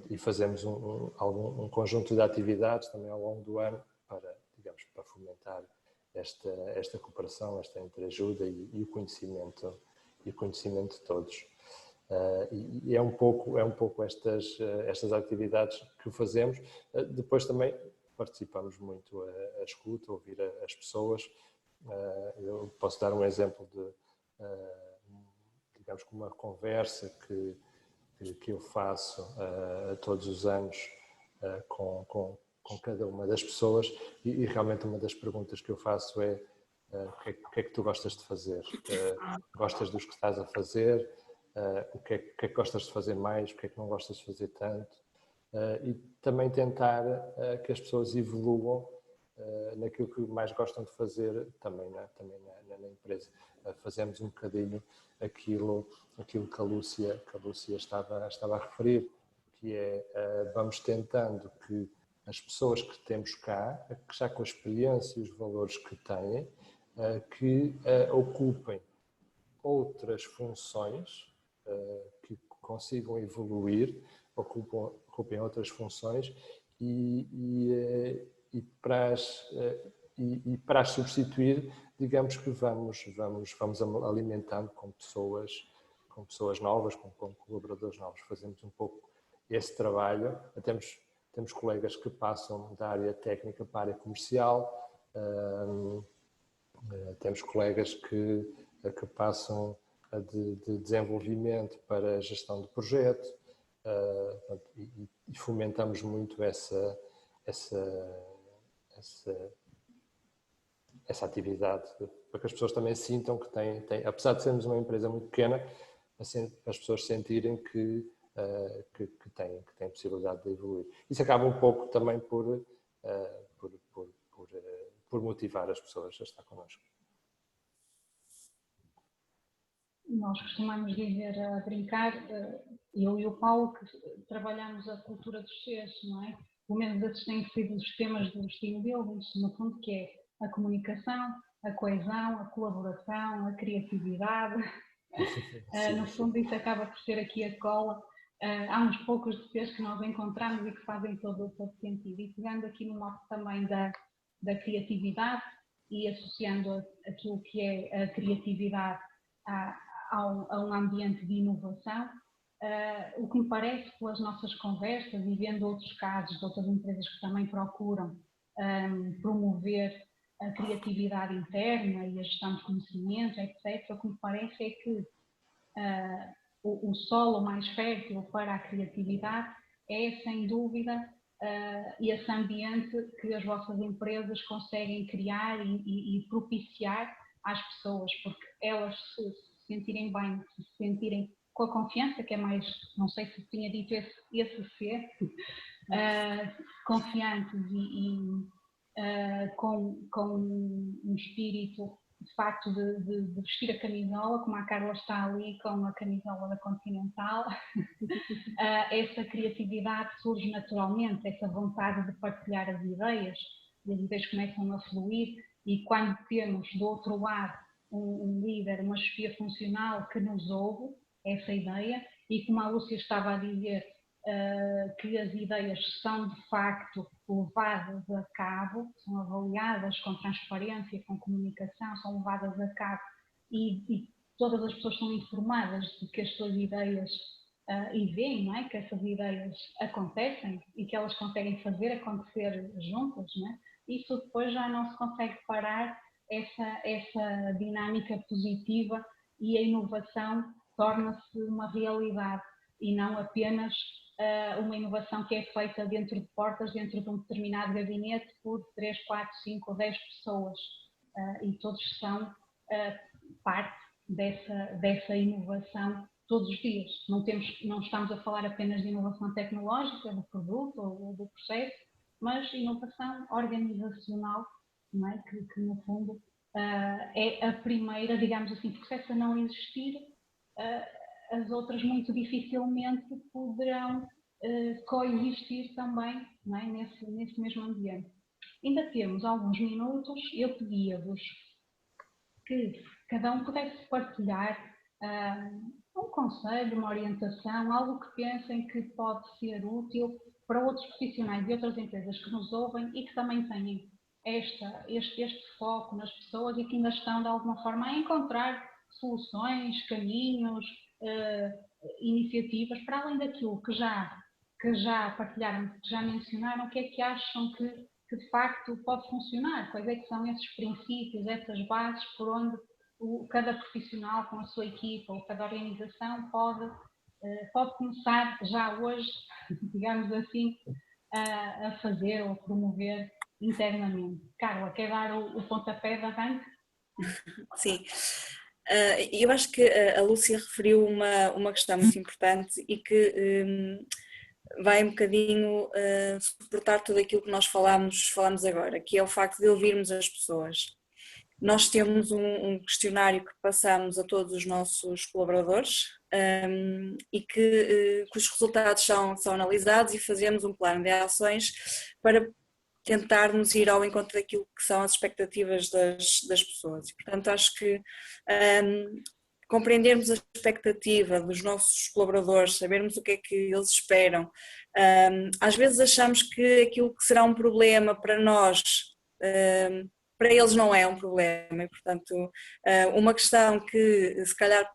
E fazemos um conjunto de atividades também ao longo do ano para fomentar esta cooperação, esta entreajuda e o conhecimento de todos. E é um pouco estas atividades que fazemos. Depois também participamos muito a escuta, a ouvir as pessoas. Eu posso dar um exemplo de uma conversa que eu faço todos os anos com cada uma das pessoas, e realmente uma das perguntas que eu faço é o que é que tu gostas de fazer? Gostas dos que estás a fazer? O que é que gostas de fazer mais? O que é que não gostas de fazer tanto? E também tentar que as pessoas evoluam naquilo que mais gostam de fazer também na empresa. Fazemos um bocadinho aquilo que a Lúcia estava a referir, que é vamos tentando que as pessoas que temos cá, que já com a experiência e os valores que têm, que ocupem outras funções, que consigam evoluir, ocupem outras funções e para as substituir, digamos que vamos alimentando com pessoas novas, com colaboradores novos. Fazemos um pouco esse trabalho. Temos colegas que passam da área técnica para a área comercial, temos colegas que passam de desenvolvimento para a gestão de projeto, e fomentamos muito essa atividade, para que as pessoas também sintam que têm, apesar de sermos uma empresa muito pequena, as pessoas sentirem que têm possibilidade de evoluir. Isso acaba um pouco também por motivar as pessoas a estar connosco. Nós costumamos dizer, a brincar, eu e o Paulo, que trabalhamos a cultura dos Cs, não é? Pelo menos esses têm sido os temas dos team buildings, no fundo, que é a comunicação, a coesão, a colaboração, a criatividade. No fundo, isso acaba por ser aqui a cola. Há uns poucos de Cs que nós encontramos e que fazem todo sentido. E pegando aqui no modo também da criatividade e associando aquilo que é a criatividade a um ambiente de inovação, o que me parece pelas nossas conversas e vendo outros casos de outras empresas que também procuram promover a criatividade interna e a gestão de conhecimento, etc., o que me parece é que o solo mais fértil para a criatividade é, sem dúvida, esse ambiente que as vossas empresas conseguem criar e propiciar às pessoas, porque elas se sentirem bem, se sentirem com a confiança, que é mais, não sei se tinha dito esse ser, confiantes com um espírito de facto de vestir a camisola, como a Carla está ali com a camisola da Continental, essa criatividade surge naturalmente, essa vontade de partilhar as ideias, e as ideias começam a fluir, e quando temos do outro lado um líder, uma chefia funcional que nos ouve, essa ideia, e como a Lúcia estava a dizer, que as ideias são de facto levadas a cabo, são avaliadas com transparência, com comunicação, são levadas a cabo e todas as pessoas são informadas de que as suas ideias e veem, não é, que essas ideias acontecem e que elas conseguem fazer acontecer juntas, não é? Isso depois já não se consegue parar, essa dinâmica positiva, e a inovação torna-se uma realidade e não apenas uma inovação que é feita dentro de portas, dentro de um determinado gabinete por 3, 4, 5 ou 10 pessoas, e todos são parte dessa inovação todos os dias. Não estamos a falar apenas de inovação tecnológica, do produto ou do processo, mas inovação organizacional, não é? Que no fundo é a primeira, digamos assim, porque se essa não existir, as outras muito dificilmente poderão coexistir também, não é? nesse mesmo ambiente. Ainda temos alguns minutos, eu pedia-vos que cada um pudesse partilhar um conselho, uma orientação, algo que pensem que pode ser útil para outros profissionais e outras empresas que nos ouvem e que também têm este foco nas pessoas e que ainda estão de alguma forma a encontrar soluções, caminhos, iniciativas, para além daquilo que já partilharam, que já mencionaram. O que é que acham que de facto pode funcionar? Quais é que são esses princípios, essas bases por onde cada profissional com a sua equipa ou cada organização pode começar já hoje, digamos assim, a fazer ou a promover internamente? Carla, quer dar o pontapé de arranque? Sim. Eu acho que a Lúcia referiu uma questão muito importante e que vai um bocadinho suportar tudo aquilo que nós falamos agora, que é o facto de ouvirmos as pessoas. Nós temos um questionário que passamos a todos os nossos colaboradores e cujos resultados são analisados, e fazemos um plano de ações para tentarmos ir ao encontro daquilo que são as expectativas das pessoas. E, portanto, acho que compreendermos a expectativa dos nossos colaboradores, sabermos o que é que eles esperam. Às vezes achamos que aquilo que será um problema para nós, para eles não é um problema, e portanto uma questão que se calhar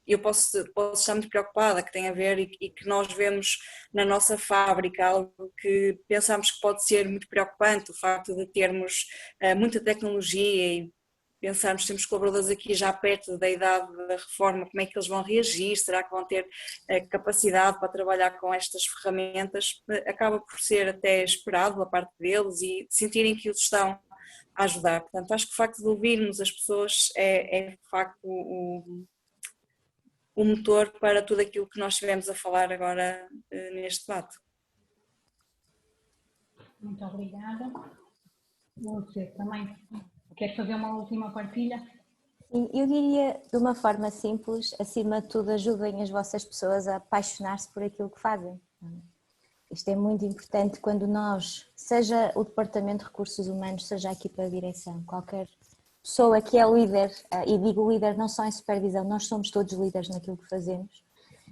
eu posso estar muito preocupada, que tem a ver e que nós vemos na nossa fábrica, algo que pensamos que pode ser muito preocupante, o facto de termos muita tecnologia e pensarmos que temos colaboradores aqui já perto da idade da reforma, como é que eles vão reagir, será que vão ter capacidade para trabalhar com estas ferramentas, acaba por ser até esperado da parte deles e sentirem que os estão a ajudar. Portanto, acho que o facto de ouvirmos as pessoas é de facto o motor para tudo aquilo que nós estivemos a falar agora neste debate. Muito obrigada. Lúcia, também quer fazer uma última partilha? Sim, eu diria de uma forma simples, acima de tudo, ajudem as vossas pessoas a apaixonar-se por aquilo que fazem. Isto é muito importante quando nós, seja o Departamento de Recursos Humanos, seja a equipa de direção, qualquer pessoa que é líder, e digo líder não só em supervisão, nós somos todos líderes naquilo que fazemos,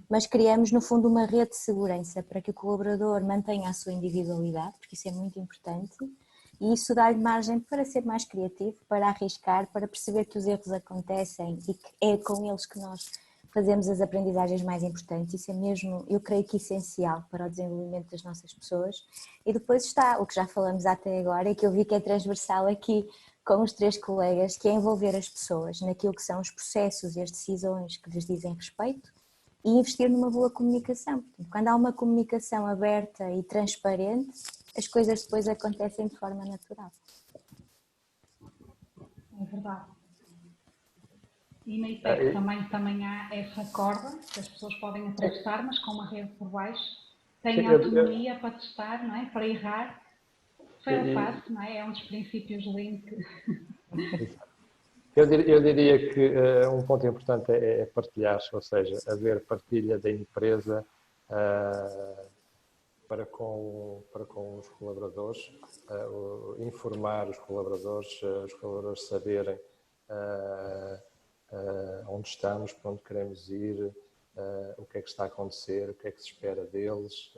mas criamos no fundo uma rede de segurança para que o colaborador mantenha a sua individualidade, porque isso é muito importante, e isso dá-lhe margem para ser mais criativo, para arriscar, para perceber que os erros acontecem e que é com eles que nós fazemos as aprendizagens mais importantes. Isso é mesmo, eu creio que essencial para o desenvolvimento das nossas pessoas. E depois está o que já falamos até agora e que eu vi que é transversal aqui com os 3 colegas, que é envolver as pessoas naquilo que são os processos e as decisões que lhes dizem respeito e investir numa boa comunicação. Portanto, quando há uma comunicação aberta e transparente, as coisas depois acontecem de forma natural. É verdade. E na IPEC também há essa corda que as pessoas podem atravessar, mas com uma rede por baixo. Têm autonomia para testar, não é? Para errar. Fail fast, não é? É um dos princípios Lean que... Eu diria que um ponto importante é partilhar, ou seja, haver partilha da empresa para com os colaboradores, informar os colaboradores saberem onde estamos, para onde queremos ir, o que é que está a acontecer, o que é que se espera deles.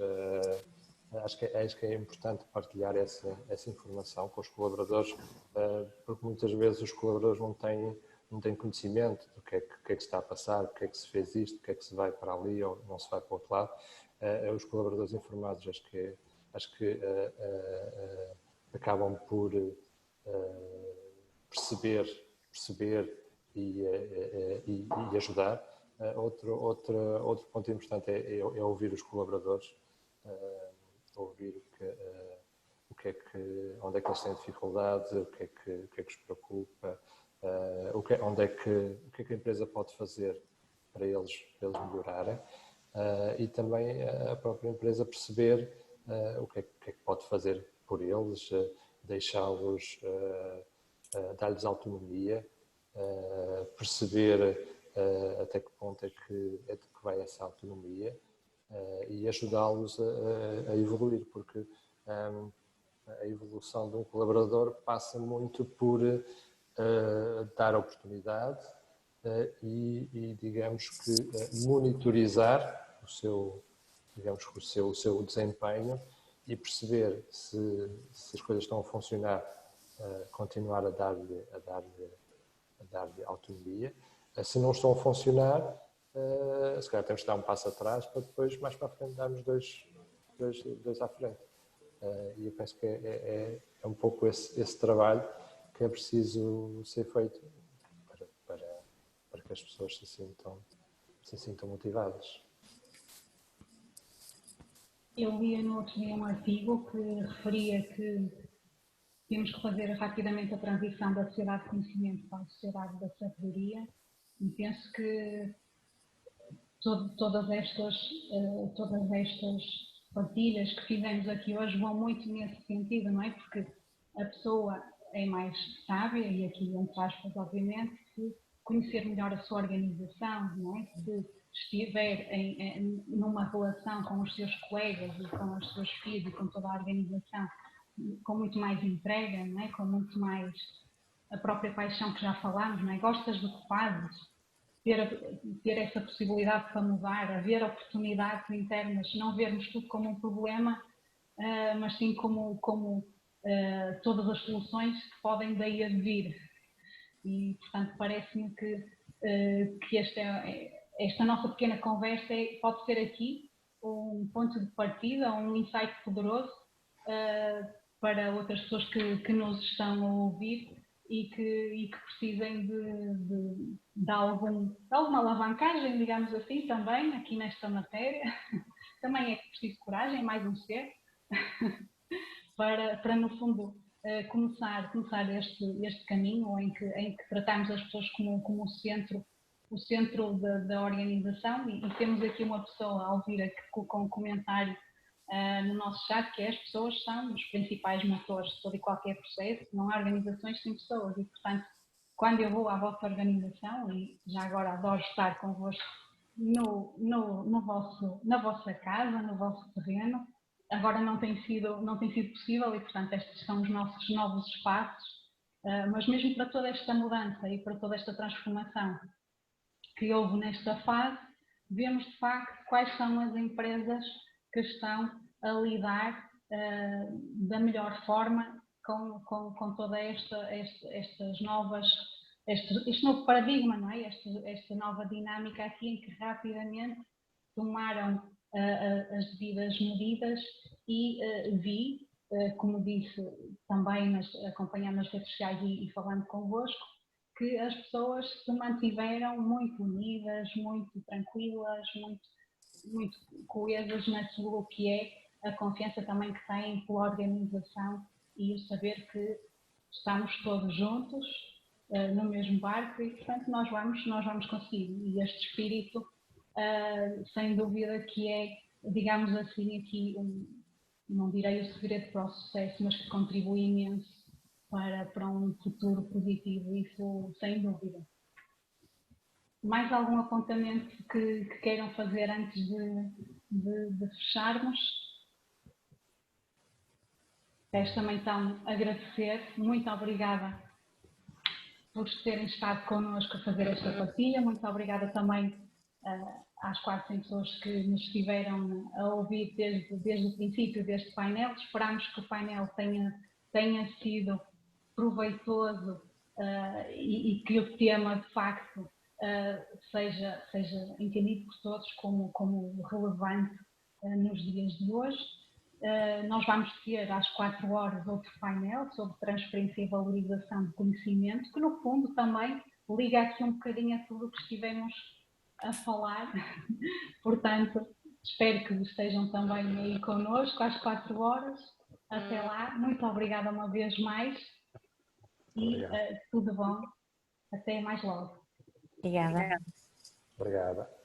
Acho que é importante partilhar essa informação com os colaboradores, porque muitas vezes os colaboradores não têm conhecimento do que é que está a passar, porque é que se fez isto, porque é que se vai para ali ou não se vai para o outro lado. Os colaboradores informados acho que acabam por perceber e ajudar. Outro ponto importante é ouvir os colaboradores, ouvir onde é que eles têm dificuldades, o que é que os preocupa, o que é que a empresa pode fazer para eles melhorarem, e também a própria empresa perceber o que é que pode fazer por eles, deixá-los, dar-lhes autonomia, perceber até que ponto é que vai essa autonomia, e ajudá-los a evoluir, porque a evolução de um colaborador passa muito por dar oportunidade e digamos que monitorizar o seu desempenho e perceber se as coisas estão a funcionar, continuar a dar-lhe autonomia. Se não estão a funcionar, se calhar temos que dar um passo atrás para depois, mais para a frente, darmos dois à frente. E eu penso que é um pouco esse trabalho que é preciso ser feito para que as pessoas se sintam motivadas. Eu li no outro dia um artigo que referia que temos que fazer rapidamente a transição da sociedade de conhecimento para a sociedade da sabedoria, e penso que todas estas partilhas que fizemos aqui hoje vão muito nesse sentido, não é? Porque a pessoa é mais sábia, e aqui entre aspas, obviamente, se conhecer melhor a sua organização, não é? Se estiver numa relação com os seus colegas e com os seus filhos e com toda a organização, com muito mais entrega, não é? Com muito mais a própria paixão que já falámos, não é? Gostas do que fazes, ter essa possibilidade para mudar, haver oportunidades internas, não vermos tudo como um problema, mas sim como todas as soluções que podem daí advir. E, portanto, parece-me que esta nossa pequena conversa pode ser aqui um ponto de partida, um insight poderoso para outras pessoas que nos estão a ouvir e que precisem de alguma alavancagem, digamos assim, também aqui nesta matéria. Também é preciso coragem, mais um ser, para no fundo começar este caminho em que tratamos as pessoas como o centro da organização, e temos aqui uma pessoa a ouvir aqui com um comentário no nosso chat, que as pessoas são os principais motores de todo e qualquer processo, não há organizações sem pessoas, e portanto quando eu vou à vossa organização, e já agora adoro estar convosco na vossa casa, no vosso terreno, agora não tem sido possível e, portanto, estes são os nossos novos espaços, mas mesmo para toda esta mudança e para toda esta transformação que houve nesta fase, vemos de facto quais são as empresas que estão a lidar da melhor forma com toda estas novas, este novo paradigma, não é? Esta nova dinâmica aqui em que rapidamente tomaram as devidas medidas e vi, como disse também acompanhando nas redes sociais e falando convosco, que as pessoas se mantiveram muito unidas, muito tranquilas, muito coesas naquilo que é a confiança também que têm pela organização e o saber que estamos todos juntos no mesmo barco e, portanto, nós vamos conseguir. E este espírito, sem dúvida que é, digamos assim, aqui, não direi o segredo para o sucesso, mas que contribui imenso para um futuro positivo, isso sem dúvida. Mais algum apontamento que queiram fazer antes de fecharmos? Resta também então agradecer, muito obrigada por terem estado connosco a fazer esta partilha, muito obrigada também às 400 pessoas que nos estiveram a ouvir desde o princípio deste painel. Esperamos que o painel tenha sido proveitoso e que o tema de facto seja entendido por todos como relevante nos dias de hoje. Nós vamos ter às 4 horas outro painel sobre transferência e valorização de conhecimento, que no fundo também liga aqui um bocadinho a tudo o que estivemos a falar. Portanto, espero que estejam também aí connosco às 4 horas. Até lá, muito obrigada uma vez mais e tudo bom. Até mais logo. Obrigada. Obrigada.